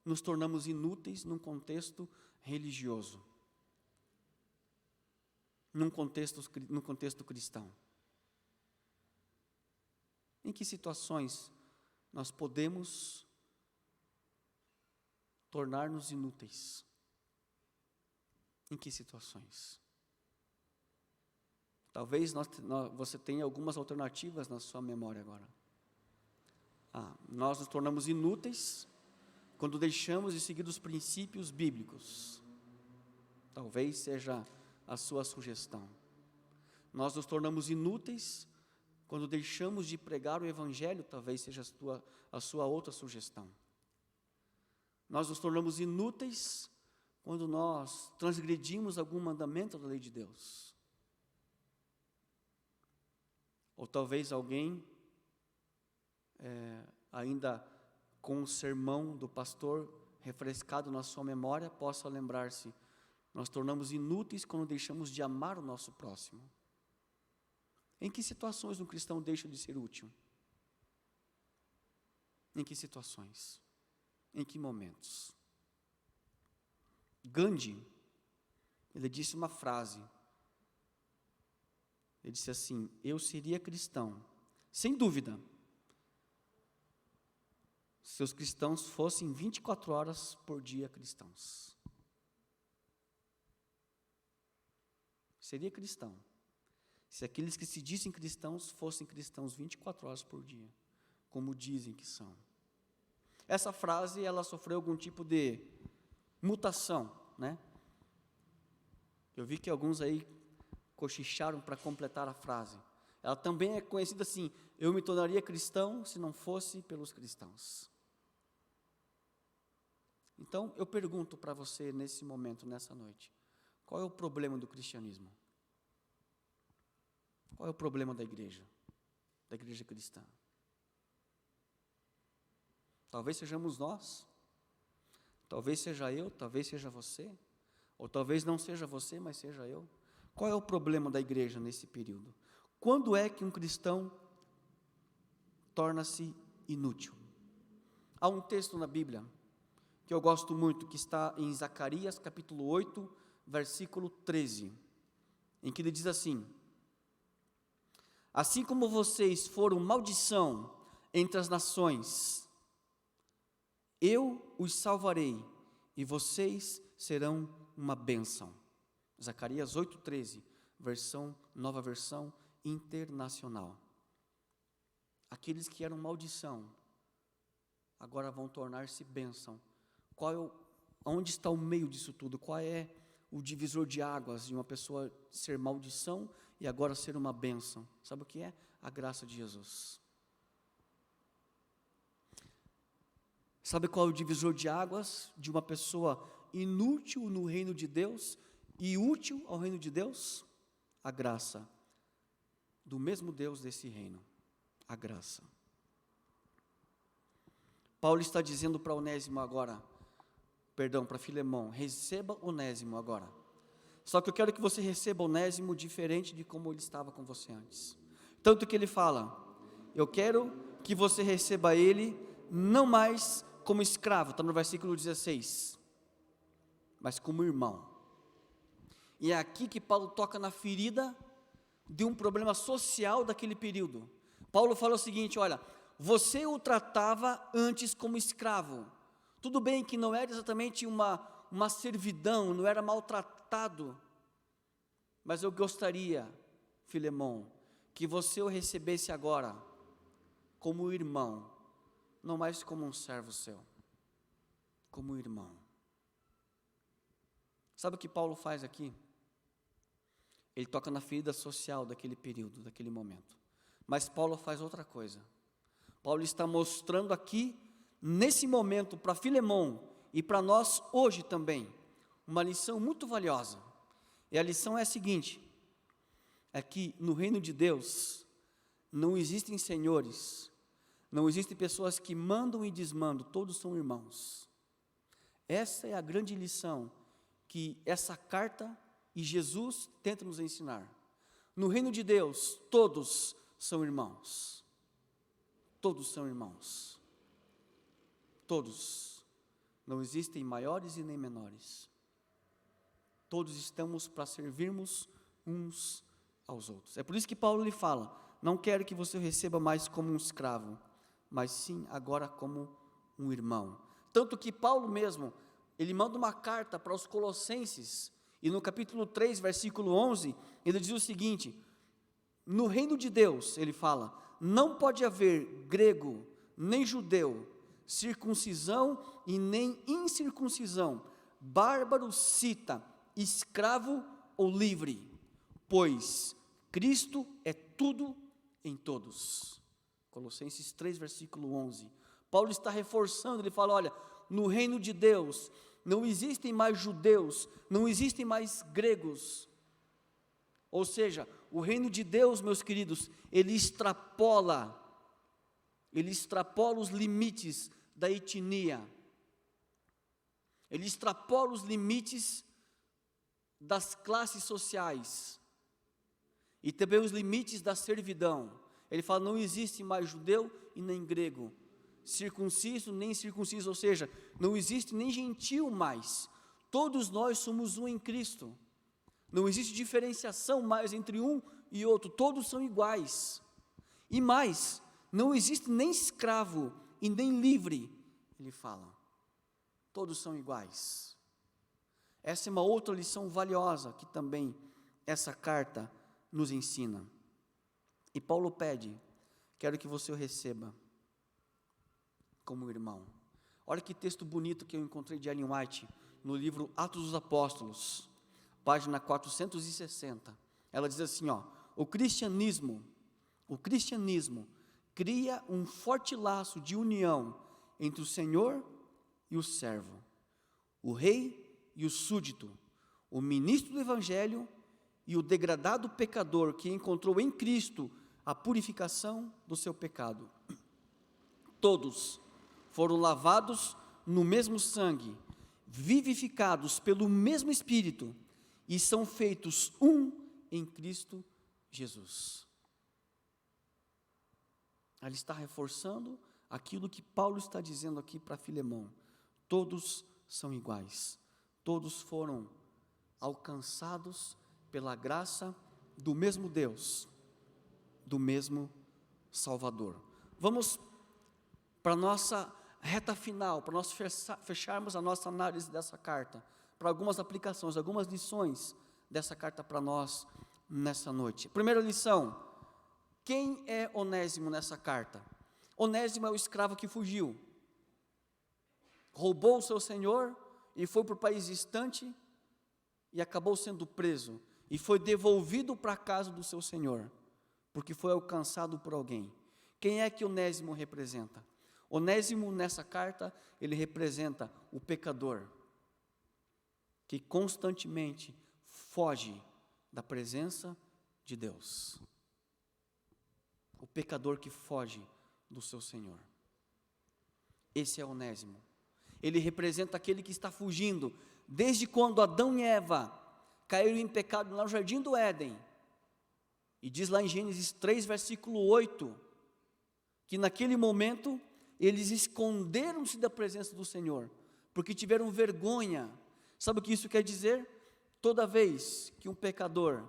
nos tornamos inúteis num contexto religioso? Num contexto cristão? Em que situações nós podemos tornar-nos inúteis? Em que situações? Talvez você tenha algumas alternativas na sua memória agora. Nós nos tornamos inúteis quando deixamos de seguir os princípios bíblicos. Talvez seja a sua sugestão. Nós nos tornamos inúteis quando deixamos de pregar o Evangelho, talvez seja a sua outra sugestão. Nós nos tornamos inúteis quando nós transgredimos algum mandamento da lei de Deus. Ou talvez alguém, ainda com o sermão do pastor refrescado na sua memória, possa lembrar-se: nós tornamos inúteis quando deixamos de amar o nosso próximo. Em que situações um cristão deixa de ser útil? Em que situações? Em que momentos? Gandhi, ele disse uma frase. Ele disse assim: eu seria cristão, sem dúvida, se os cristãos fossem 24 horas por dia cristãos. Seria cristão se aqueles que se dizem cristãos fossem cristãos 24 horas por dia, como dizem que são. Essa frase, ela sofreu algum tipo de mutação, né? Eu vi que alguns aí cochicharam para completar a frase. Ela também é conhecida assim: eu me tornaria cristão se não fosse pelos cristãos. Então, eu pergunto para você nesse momento, nessa noite: qual é o problema do cristianismo? Qual é o problema da igreja cristã? Talvez sejamos nós, talvez seja eu, talvez seja você, ou talvez não seja você, mas seja eu. Qual é o problema da igreja nesse período? Quando é que um cristão torna-se inútil? Há um texto na Bíblia que eu gosto muito, que está em Zacarias capítulo 8, versículo 13, em que ele diz assim: assim como vocês foram maldição entre as nações, eu os salvarei e vocês serão uma bênção. Zacarias 8,13, nova versão internacional. Aqueles que eram maldição, agora vão tornar-se bênção. Onde está o meio disso tudo? Qual é o divisor de águas de uma pessoa ser maldição e agora ser uma bênção? Sabe o que é? A graça de Jesus. Sabe qual é o divisor de águas de uma pessoa inútil no reino de Deus e útil ao reino de Deus? A graça do mesmo Deus desse reino, a graça. Paulo está dizendo para para Filemão, receba Onésimo agora. Só que eu quero que você receba Onésimo diferente de como ele estava com você antes. Tanto que ele fala, eu quero que você receba ele não mais como escravo, está no versículo 16, mas como irmão. E é aqui que Paulo toca na ferida de um problema social daquele período. Paulo fala o seguinte, olha, você o tratava antes como escravo. Tudo bem que não era exatamente uma servidão, não era maltratado, mas eu gostaria, Filemão, que você o recebesse agora como irmão, não mais como um servo seu, como irmão. Sabe o que Paulo faz aqui? Ele toca na ferida social daquele período, daquele momento. Mas Paulo faz outra coisa. Paulo está mostrando aqui, nesse momento, para Filemão e para nós hoje também, uma lição muito valiosa. E a lição é a seguinte: é que no reino de Deus não existem senhores, não existem pessoas que mandam e desmandam, todos são irmãos. Essa é a grande lição que essa carta e Jesus tenta nos ensinar. No reino de Deus, todos são irmãos. Todos são irmãos. Todos. Não existem maiores e nem menores. Todos estamos para servirmos uns aos outros. É por isso que Paulo lhe fala, não quero que você receba mais como um escravo, mas sim agora como um irmão. Tanto que Paulo mesmo, ele manda uma carta para os Colossenses, e no capítulo 3, versículo 11, ele diz o seguinte: no reino de Deus, ele fala, não pode haver grego, nem judeu, circuncisão e nem incircuncisão, bárbaro, cita, escravo ou livre, pois Cristo é tudo em todos. Colossenses 3, versículo 11. Paulo está reforçando, ele fala, olha, no reino de Deus, não existem mais judeus, não existem mais gregos. Ou seja, o reino de Deus, meus queridos, ele extrapola os limites da etnia, ele extrapola os limites das classes sociais, e também os limites da servidão. Ele fala, não existe mais judeu e nem grego, circunciso nem incircunciso, ou seja, não existe nem gentil mais, todos nós somos um em Cristo, não existe diferenciação mais entre um e outro, todos são iguais, e mais, não existe nem escravo e nem livre, ele fala, todos são iguais. Essa é uma outra lição valiosa que também essa carta nos ensina. E Paulo pede, quero que você o receba como irmão. Olha que texto bonito que eu encontrei de Ellen White no livro Atos dos Apóstolos, página 460. Ela diz assim, o cristianismo cria um forte laço de união entre o Senhor e o servo, o rei e o súdito, o ministro do evangelho e o degradado pecador que encontrou em Cristo a purificação do seu pecado. Todos foram lavados no mesmo sangue, vivificados pelo mesmo Espírito e são feitos um em Cristo Jesus. Ele está reforçando aquilo que Paulo está dizendo aqui para Filemão. Todos são iguais. Todos foram alcançados pela graça do mesmo Deus, do mesmo Salvador. Vamos para a nossa reta final, para nós fecharmos a nossa análise dessa carta, para algumas aplicações, algumas lições dessa carta para nós nessa noite. Primeira lição: quem é Onésimo nessa carta? Onésimo é o escravo que fugiu, roubou o seu senhor e foi para o país distante e acabou sendo preso e foi devolvido para a casa do seu senhor, porque foi alcançado por alguém. Quem é que Onésimo representa? Onésimo nessa carta, ele representa o pecador, que constantemente foge da presença de Deus. O pecador que foge do seu Senhor. Esse é Onésimo. Ele representa aquele que está fugindo, desde quando Adão e Eva caíram em pecado no jardim do Éden. E diz lá em Gênesis 3, versículo 8, que naquele momento eles esconderam-se da presença do Senhor, porque tiveram vergonha. Sabe o que isso quer dizer? Toda vez que um pecador,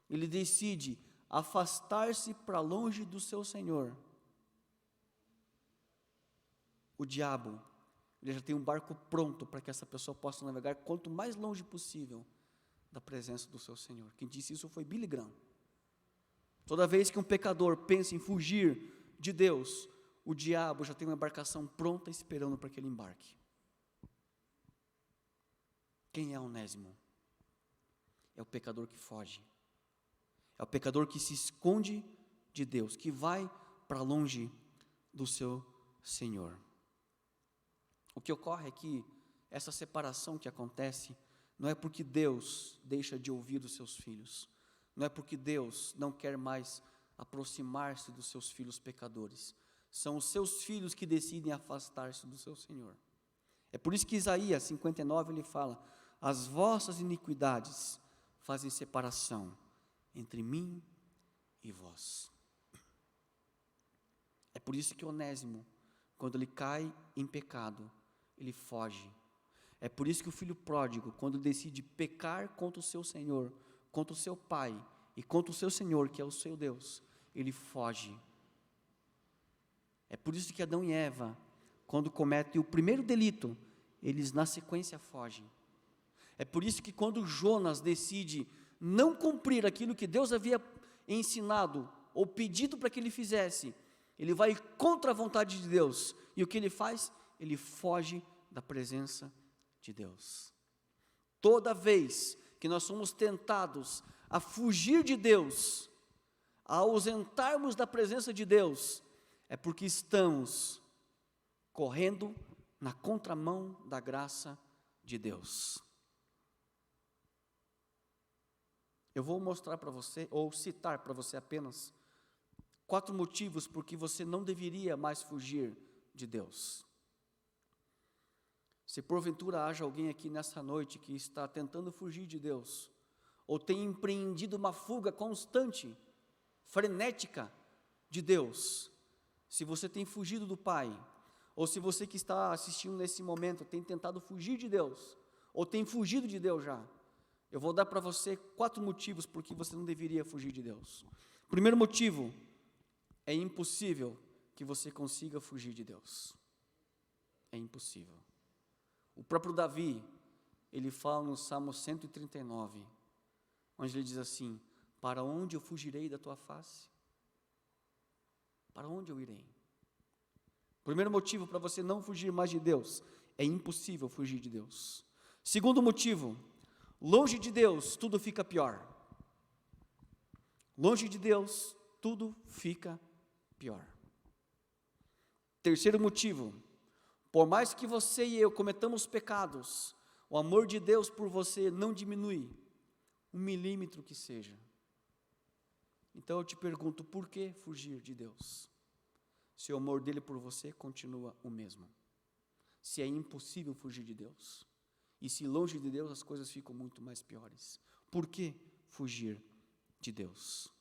ele decide afastar-se para longe do seu Senhor, o diabo, ele já tem um barco pronto para que essa pessoa possa navegar quanto mais longe possível da presença do seu Senhor. Quem disse isso foi Billy Graham. Toda vez que um pecador pensa em fugir de Deus, o diabo já tem uma embarcação pronta esperando para que ele embarque. Quem é Onésimo? É o pecador que foge. É o pecador que se esconde de Deus, que vai para longe do seu Senhor. O que ocorre é que essa separação que acontece não é porque Deus deixa de ouvir os seus filhos, não é porque Deus não quer mais aproximar-se dos seus filhos pecadores, são os seus filhos que decidem afastar-se do seu Senhor. É por isso que Isaías 59 ele fala: as vossas iniquidades fazem separação entre mim e vós. É por isso que Onésimo, quando ele cai em pecado, ele foge. É por isso que o filho pródigo, quando decide pecar contra o seu Senhor, contra o seu pai e contra o seu Senhor, que é o seu Deus, ele foge. É por isso que Adão e Eva, quando cometem o primeiro delito, eles na sequência fogem. É por isso que quando Jonas decide não cumprir aquilo que Deus havia ensinado ou pedido para que ele fizesse, ele vai contra a vontade de Deus. E o que ele faz? Ele foge da presença de Deus. Toda vez que nós somos tentados a fugir de Deus, a ausentarmos da presença de Deus, é porque estamos correndo na contramão da graça de Deus. Eu vou mostrar para você, ou citar para você apenas 4 motivos por que você não deveria mais fugir de Deus. Se porventura haja alguém aqui nessa noite que está tentando fugir de Deus, ou tem empreendido uma fuga constante, frenética de Deus, se você tem fugido do Pai, ou se você que está assistindo nesse momento tem tentado fugir de Deus, ou tem fugido de Deus já, eu vou dar para você 4 motivos por que você não deveria fugir de Deus. Primeiro motivo: é impossível que você consiga fugir de Deus. É impossível. O próprio Davi, ele fala no Salmo 139, onde ele diz assim: para onde eu fugirei da tua face? Para onde eu irei? Primeiro motivo para você não fugir mais de Deus: é impossível fugir de Deus. Segundo motivo: longe de Deus tudo fica pior. Longe de Deus tudo fica pior. Terceiro motivo: por mais que você e eu cometamos pecados, o amor de Deus por você não diminui 1 milímetro que seja. Então eu te pergunto, por que fugir de Deus? se o amor dele por você continua o mesmo. Se é impossível fugir de Deus. E se longe de Deus as coisas ficam muito mais piores. Por que fugir de Deus?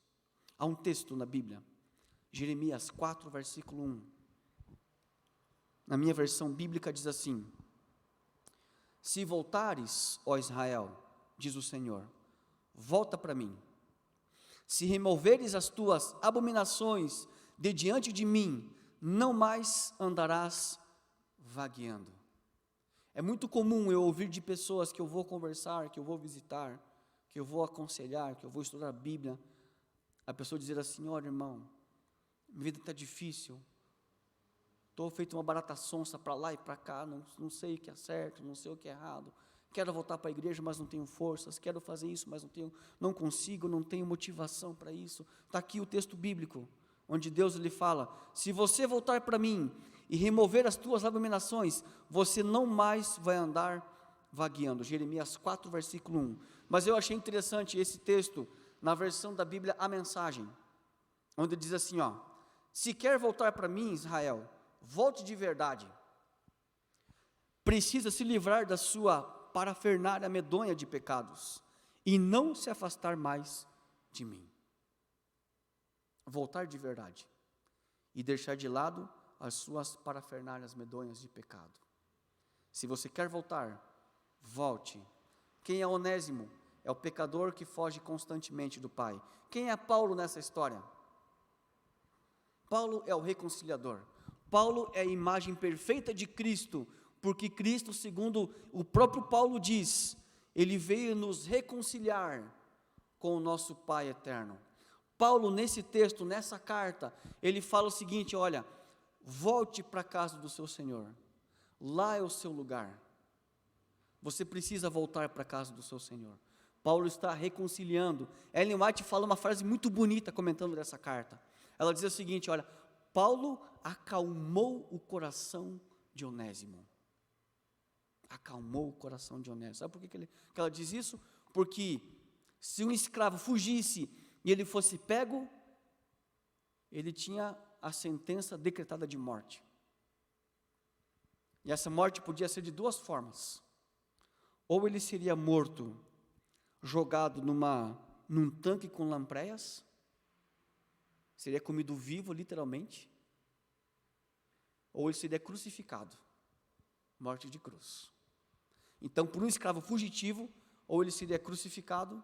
Há um texto na Bíblia, Jeremias 4, versículo 1. Na minha versão bíblica diz assim: se voltares, ó Israel, diz o Senhor, volta para mim. Se removeres as tuas abominações de diante de mim, não mais andarás vagueando. É muito comum eu ouvir de pessoas que eu vou conversar, que eu vou visitar, que eu vou aconselhar, que eu vou estudar a Bíblia, a pessoa dizer assim: olha, irmão, minha vida está difícil, estou feito uma barata sonsa para lá e para cá, não sei o que é certo, não sei o que é errado, quero voltar para a igreja, mas não tenho forças, quero fazer isso, mas não consigo, não tenho motivação para isso. Está aqui o texto bíblico, onde Deus lhe fala: se você voltar para mim e remover as tuas abominações, você não mais vai andar vagueando. Jeremias 4, versículo 1. Mas eu achei interessante esse texto, na versão da Bíblia, a Mensagem, onde diz assim, ó: se quer voltar para mim, Israel, volte de verdade. Precisa se livrar da sua parafernália medonha de pecados, e não se afastar mais de mim. Voltar de verdade, e deixar de lado as suas parafernálias medonhas de pecado. Se você quer voltar, volte. Quem é Onésimo? É o pecador que foge constantemente do Pai. Quem é Paulo nessa história? Paulo é o reconciliador. Paulo é a imagem perfeita de Cristo, porque Cristo, segundo o próprio Paulo diz, ele veio nos reconciliar com o nosso Pai eterno. Paulo, nesse texto, nessa carta, ele fala o seguinte: olha, volte para a casa do seu Senhor, lá é o seu lugar, você precisa voltar para a casa do seu Senhor. Paulo está reconciliando. Ellen White fala uma frase muito bonita comentando dessa carta, ela diz o seguinte: olha, Paulo acalmou o coração de Onésimo, acalmou o coração de Onésimo. Sabe por que ela diz isso? Porque se um escravo fugisse e ele fosse pego, ele tinha a sentença decretada de morte. E essa morte podia ser de duas formas: ou ele seria morto, jogado num tanque com lampreias, seria comido vivo, literalmente, ou ele seria crucificado, morte de cruz. Então, por um escravo fugitivo, ou ele seria crucificado,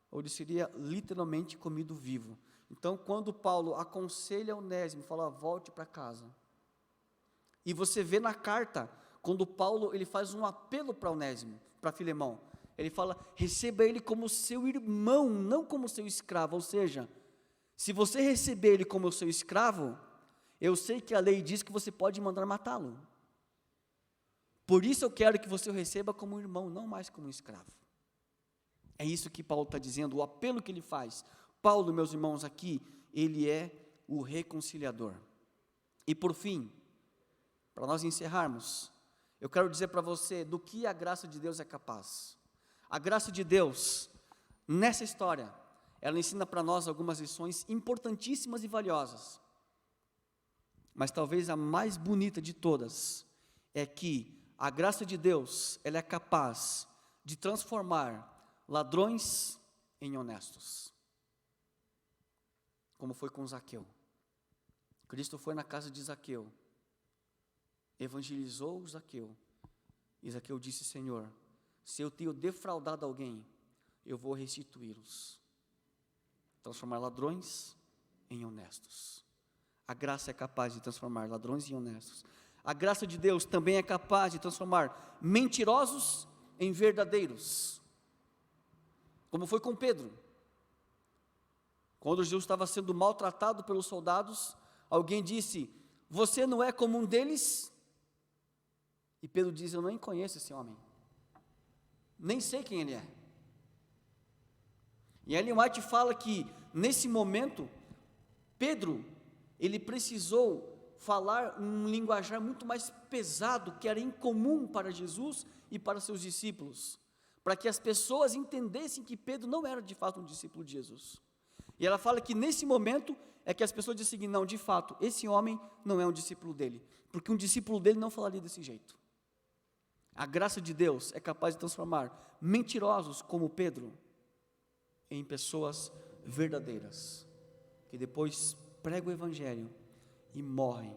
ou ele seria literalmente comido vivo. Então, quando Paulo aconselha Onésimo, fala: volte para casa. E você vê na carta, quando Paulo ele faz um apelo para Onésimo, para Filemão, ele fala: receba ele como seu irmão, não como seu escravo. Ou seja, se você receber ele como seu escravo, eu sei que a lei diz que você pode mandar matá-lo. Por isso eu quero que você o receba como um irmão, não mais como um escravo. É isso que Paulo está dizendo, o apelo que ele faz. Paulo, meus irmãos, aqui, ele é o reconciliador. E por fim, para nós encerrarmos, eu quero dizer para você do que a graça de Deus é capaz. A graça de Deus, nessa história, ela ensina para nós algumas lições importantíssimas e valiosas. Mas talvez a mais bonita de todas é que a graça de Deus, ela é capaz de transformar ladrões em honestos. Como foi com Zaqueu. Cristo foi na casa de Zaqueu, evangelizou Zaqueu, e Zaqueu disse: Senhor, se eu tenho defraudado alguém, eu vou restituí-los. Transformar ladrões em honestos. A graça é capaz de transformar ladrões em honestos. A graça de Deus também é capaz de transformar mentirosos em verdadeiros. Como foi com Pedro. Quando Jesus estava sendo maltratado pelos soldados, alguém disse: você não é como um deles? E Pedro diz: eu nem conheço esse homem, nem sei quem ele é. E Ellen White fala que nesse momento Pedro, ele precisou falar um linguajar muito mais pesado, que era incomum para Jesus e para seus discípulos, para que as pessoas entendessem que Pedro não era de fato um discípulo de Jesus. E ela fala que nesse momento é que as pessoas dizem o seguinte: não, de fato, esse homem não é um discípulo dele, porque um discípulo dele não falaria desse jeito. A graça de Deus é capaz de transformar mentirosos como Pedro em pessoas verdadeiras, que depois pregam o Evangelho e morrem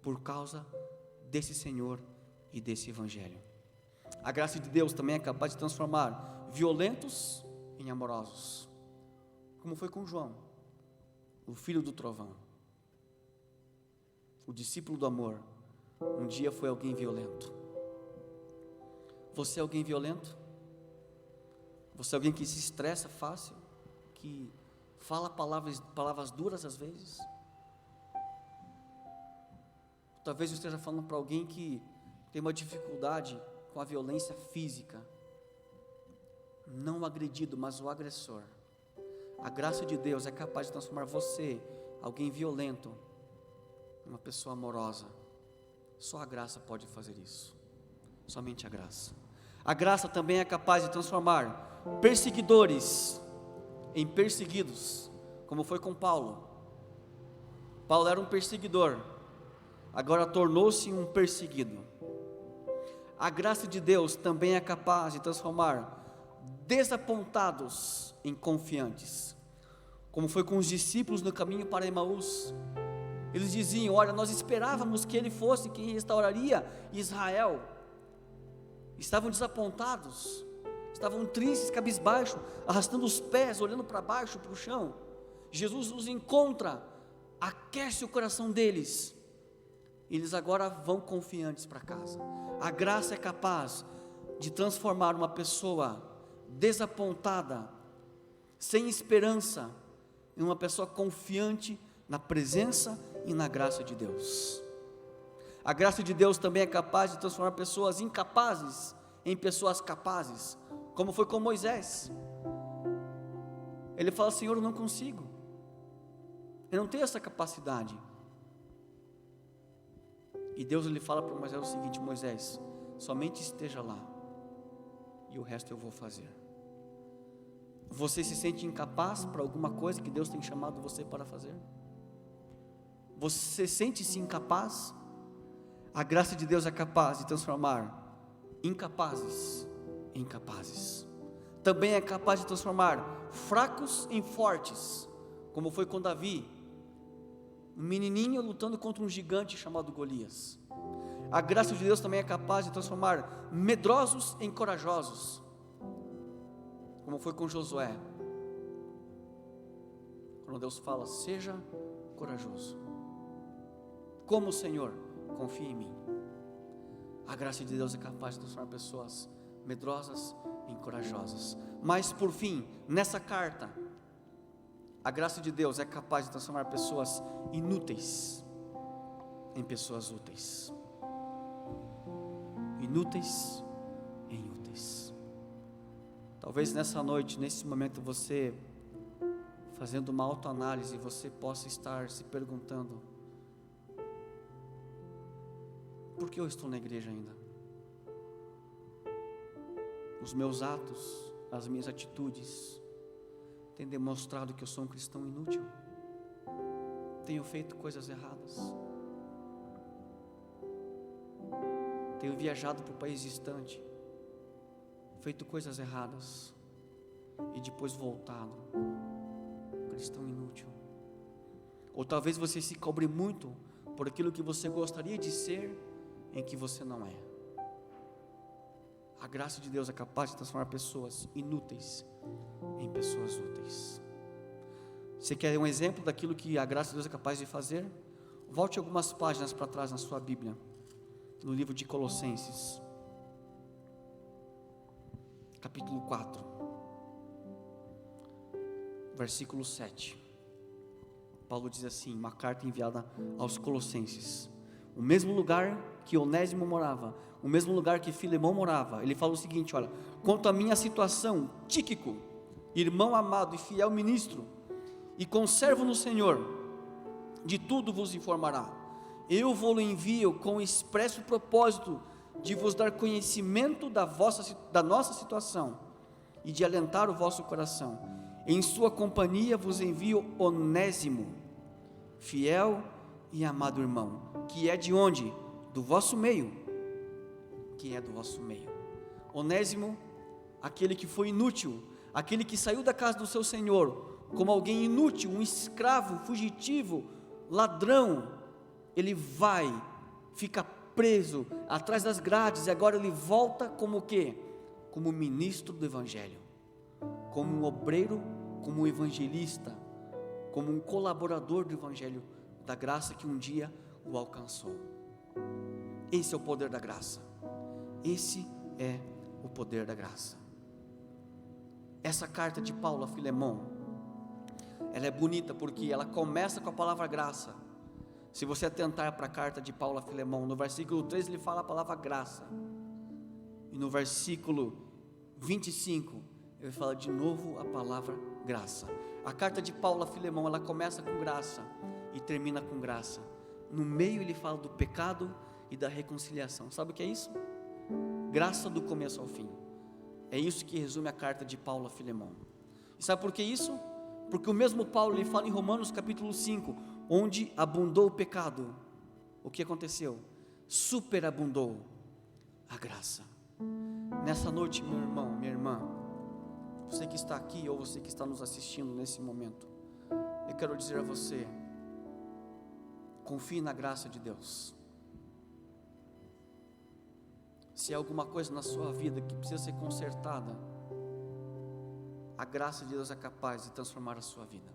por causa desse Senhor e desse Evangelho. A graça de Deus também é capaz de transformar violentos em amorosos, como foi com João, o filho do trovão. O discípulo do amor, um dia foi alguém violento. Você é alguém violento? Você é alguém que se estressa fácil? Que fala palavras duras às vezes? Talvez eu esteja falando para alguém que tem uma dificuldade com a violência física. Não o agredido, mas o agressor. A graça de Deus é capaz de transformar você, alguém violento, em uma pessoa amorosa. Só a graça pode fazer isso. Somente a graça. A graça também é capaz de transformar perseguidores em perseguidos, como foi com Paulo. Paulo era um perseguidor, agora tornou-se um perseguido. A graça de Deus também é capaz de transformar desapontados em confiantes, como foi com os discípulos no caminho para Emaús. Eles diziam: olha, nós esperávamos que ele fosse quem restauraria Israel. Estavam desapontados, estavam tristes, cabisbaixo, arrastando os pés, olhando para baixo, para o chão. Jesus os encontra, aquece o coração deles. Eles agora vão confiantes para casa. A graça é capaz de transformar uma pessoa desapontada, sem esperança, em uma pessoa confiante na presença e na graça de Deus. A graça de Deus também é capaz de transformar pessoas incapazes em pessoas capazes, como foi com Moisés. Ele fala: Senhor, eu não consigo, eu não tenho essa capacidade. E Deus lhe fala para Moisés o seguinte: Moisés, somente esteja lá, e o resto eu vou fazer. Você se sente incapaz para alguma coisa que Deus tem chamado você para fazer? Você sente-se incapaz? A graça de Deus é capaz de transformar incapazes em capazes. Também é capaz de transformar fracos em fortes, como foi com Davi, um menininho lutando contra um gigante chamado Golias. A graça de Deus também é capaz de transformar medrosos em corajosos, como foi com Josué, quando Deus fala: seja corajoso, como o Senhor, confia em mim. A graça de Deus é capaz de transformar pessoas medrosas em corajosas. Mas por fim, nessa carta, a graça de Deus é capaz de transformar pessoas inúteis em pessoas úteis. Inúteis em úteis. Talvez nessa noite, nesse momento, você, fazendo uma autoanálise, você possa estar se perguntando: por que eu estou na igreja ainda? Os meus atos, as minhas atitudes têm demonstrado que eu sou um cristão inútil. Tenho feito coisas erradas. Tenho viajado para o país distante, feito coisas erradas e depois voltado. Cristão inútil. Ou talvez você se cobre muito por aquilo que você gostaria de ser, em que você não é. A graça de Deus é capaz de transformar pessoas inúteis em pessoas úteis. Você quer um exemplo daquilo que a graça de Deus é capaz de fazer? Volte algumas páginas para trás na sua Bíblia, no livro de Colossenses, capítulo 4, versículo 7. Paulo diz assim, uma carta enviada aos Colossenses: o mesmo lugar que Onésimo morava, o mesmo lugar que Filemão morava. Ele fala o seguinte: olha, quanto à minha situação, Tíquico, irmão amado e fiel ministro, e conservo no Senhor, de tudo vos informará. Eu vou-lo envio com o expresso propósito de vos dar conhecimento da nossa situação e de alentar o vosso coração. Em sua companhia vos envio Onésimo, fiel e amado irmão, que é de onde? Do vosso meio. Que é do vosso meio. Onésimo, aquele que foi inútil, aquele que saiu da casa do seu senhor como alguém inútil, um escravo, fugitivo, ladrão. Ele vai, fica preso atrás das grades, e agora ele volta como o quê? Como ministro do evangelho, como um obreiro, como um evangelista, como um colaborador do evangelho da graça que um dia o alcançou. Esse é o poder da graça. Esse é o poder da graça. Essa carta de Paulo a Filemon, ela é bonita porque ela começa com a palavra graça. Se você atentar para a carta de Paulo a Filemon, no versículo 3 ele fala a palavra graça, e no versículo 25 ele fala de novo a palavra graça. A carta de Paulo a Filemon, ela começa com graça e termina com graça. No meio ele fala do pecado e da reconciliação. Sabe o que é isso? Graça do começo ao fim. É isso que resume a carta de Paulo a Filemon. E sabe por que isso? Porque o mesmo Paulo, ele fala em Romanos capítulo 5, onde abundou o pecado, o que aconteceu? Superabundou a graça. Nessa noite, meu irmão, minha irmã, você que está aqui ou você que está nos assistindo nesse momento, eu quero dizer a você: confie na graça de Deus. Se há alguma coisa na sua vida que precisa ser consertada, a graça de Deus é capaz de transformar a sua vida.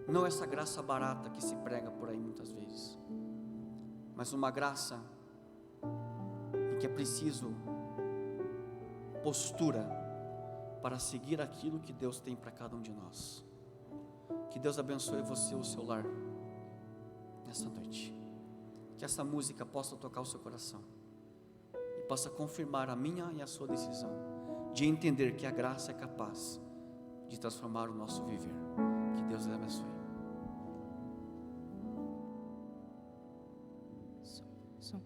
Não essa graça barata que se prega por aí muitas vezes, mas uma graça em que é preciso postura para seguir aquilo que Deus tem para cada um de nós. Que Deus abençoe você e o seu lar nessa noite. Que essa música possa tocar o seu coração e possa confirmar a minha e a sua decisão de entender que a graça é capaz de transformar o nosso viver. Que Deus lhe abençoe. Som.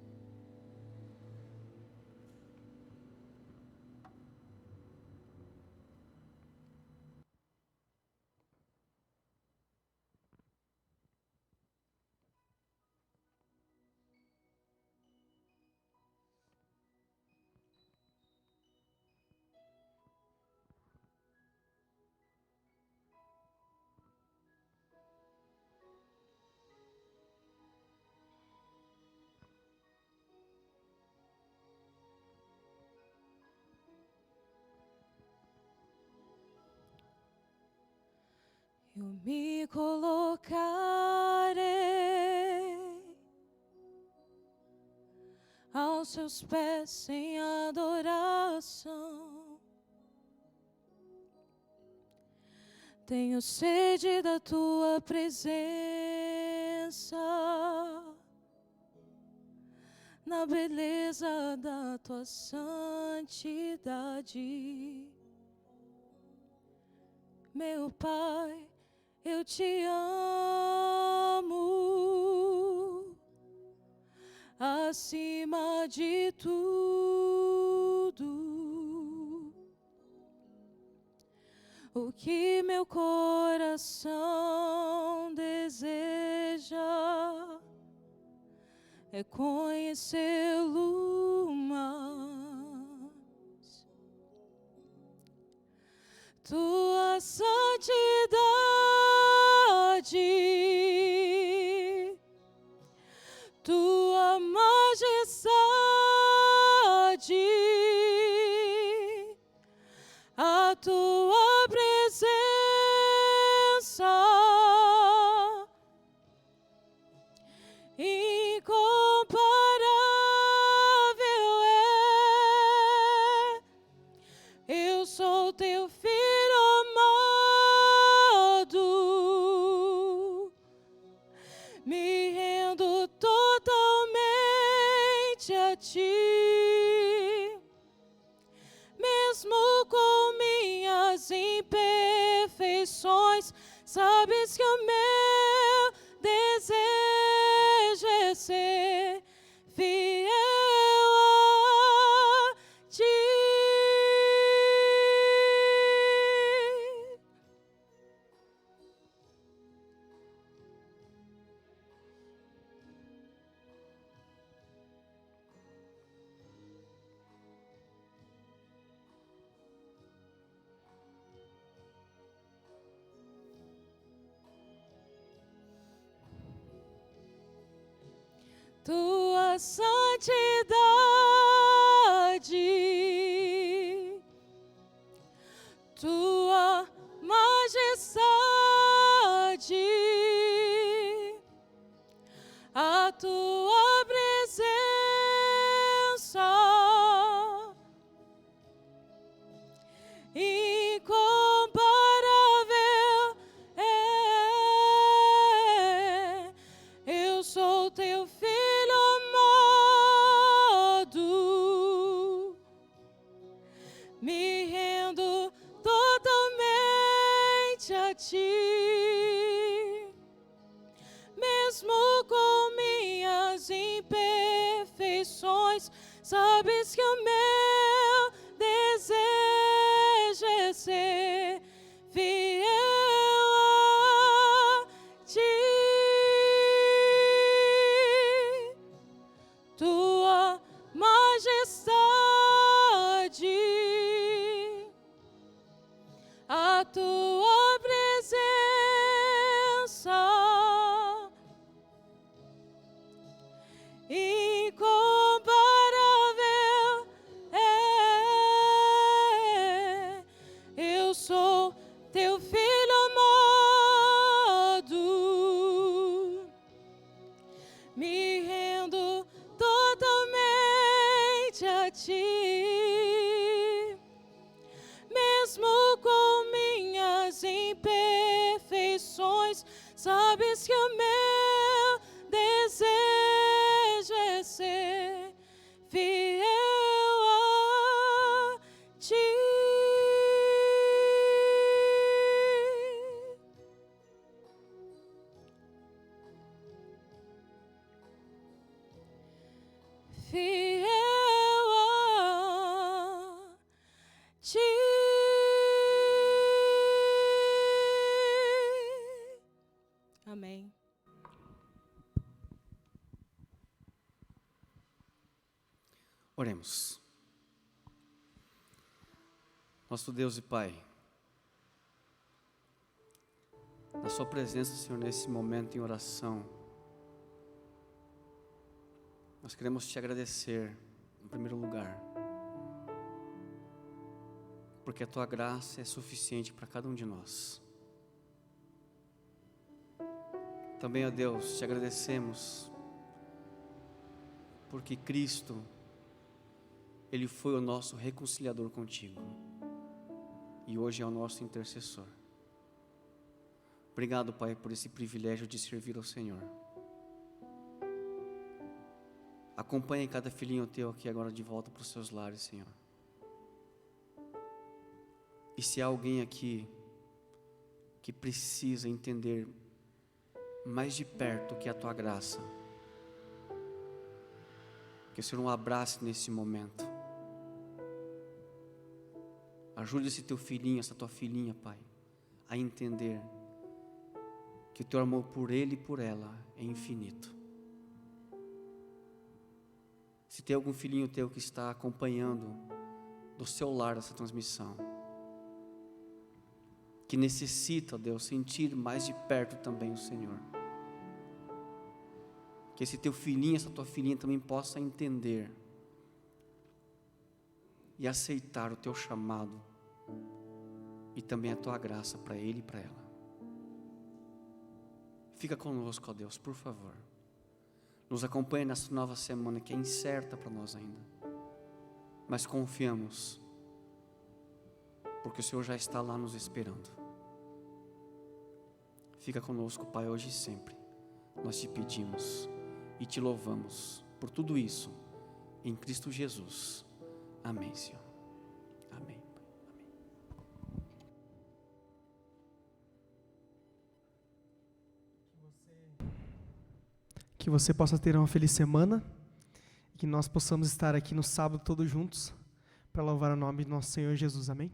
Eu me colocarei aos seus pés em adoração. Tenho sede da tua presença, na beleza da tua santidade. Meu Pai, eu te amo acima de tudo. O que meu coração deseja é conhecê-lo mais. Tua santidade, tua majestade, a tua presença incomparável é. Eu sou teu filho amado, me rendo totalmente a ti, mesmo com minhas imperfeições. Sabes que o meu desejo é ser fiel a ti. tua santidade, tua majestade, a tua presença incomparável é. Eu sou teu filho amado, me rendo totalmente a ti, mesmo com minhas imperfeições. Sabes que o meu desejo é ser fiel a ti. Tua majestade, a tua presença incomparável é. Eu sou teu filho amado, me rendo totalmente a ti, mesmo com minhas imperfeições. Sabes que o meu desejo é ser fiel a ti. Fiel a ti. Amém. Oremos. Nosso Deus e Pai, na sua presença, Senhor, nesse momento em oração, nós queremos te agradecer, em primeiro lugar, porque a tua graça é suficiente para cada um de nós. Também, ó Deus, te agradecemos, porque Cristo, Ele foi o nosso reconciliador contigo, e hoje é o nosso intercessor. Obrigado, Pai, por esse privilégio de servir ao Senhor. Acompanhe cada filhinho teu aqui agora de volta para os seus lares, Senhor. E se há alguém aqui que precisa entender mais de perto o que é a tua graça, que o Senhor o abrace nesse momento. Ajude esse teu filhinho, essa tua filhinha, Pai, a entender que o teu amor por ele e por ela é infinito. Se tem algum filhinho teu que está acompanhando do seu lar essa transmissão, que necessita, Deus, sentir mais de perto também o Senhor, que esse teu filhinho, essa tua filhinha também possa entender e aceitar o teu chamado e também a tua graça para ele e para ela. Fica conosco, ó Deus, por favor. Nos acompanhe nessa nova semana que é incerta para nós ainda, mas confiamos, porque o Senhor já está lá nos esperando. Fica conosco, Pai, hoje e sempre. Nós te pedimos e te louvamos por tudo isso, em Cristo Jesus. Amém, Senhor. Amém. Que você possa ter uma feliz semana e que nós possamos estar aqui no sábado todos juntos para louvar o nome do nosso Senhor Jesus. Amém?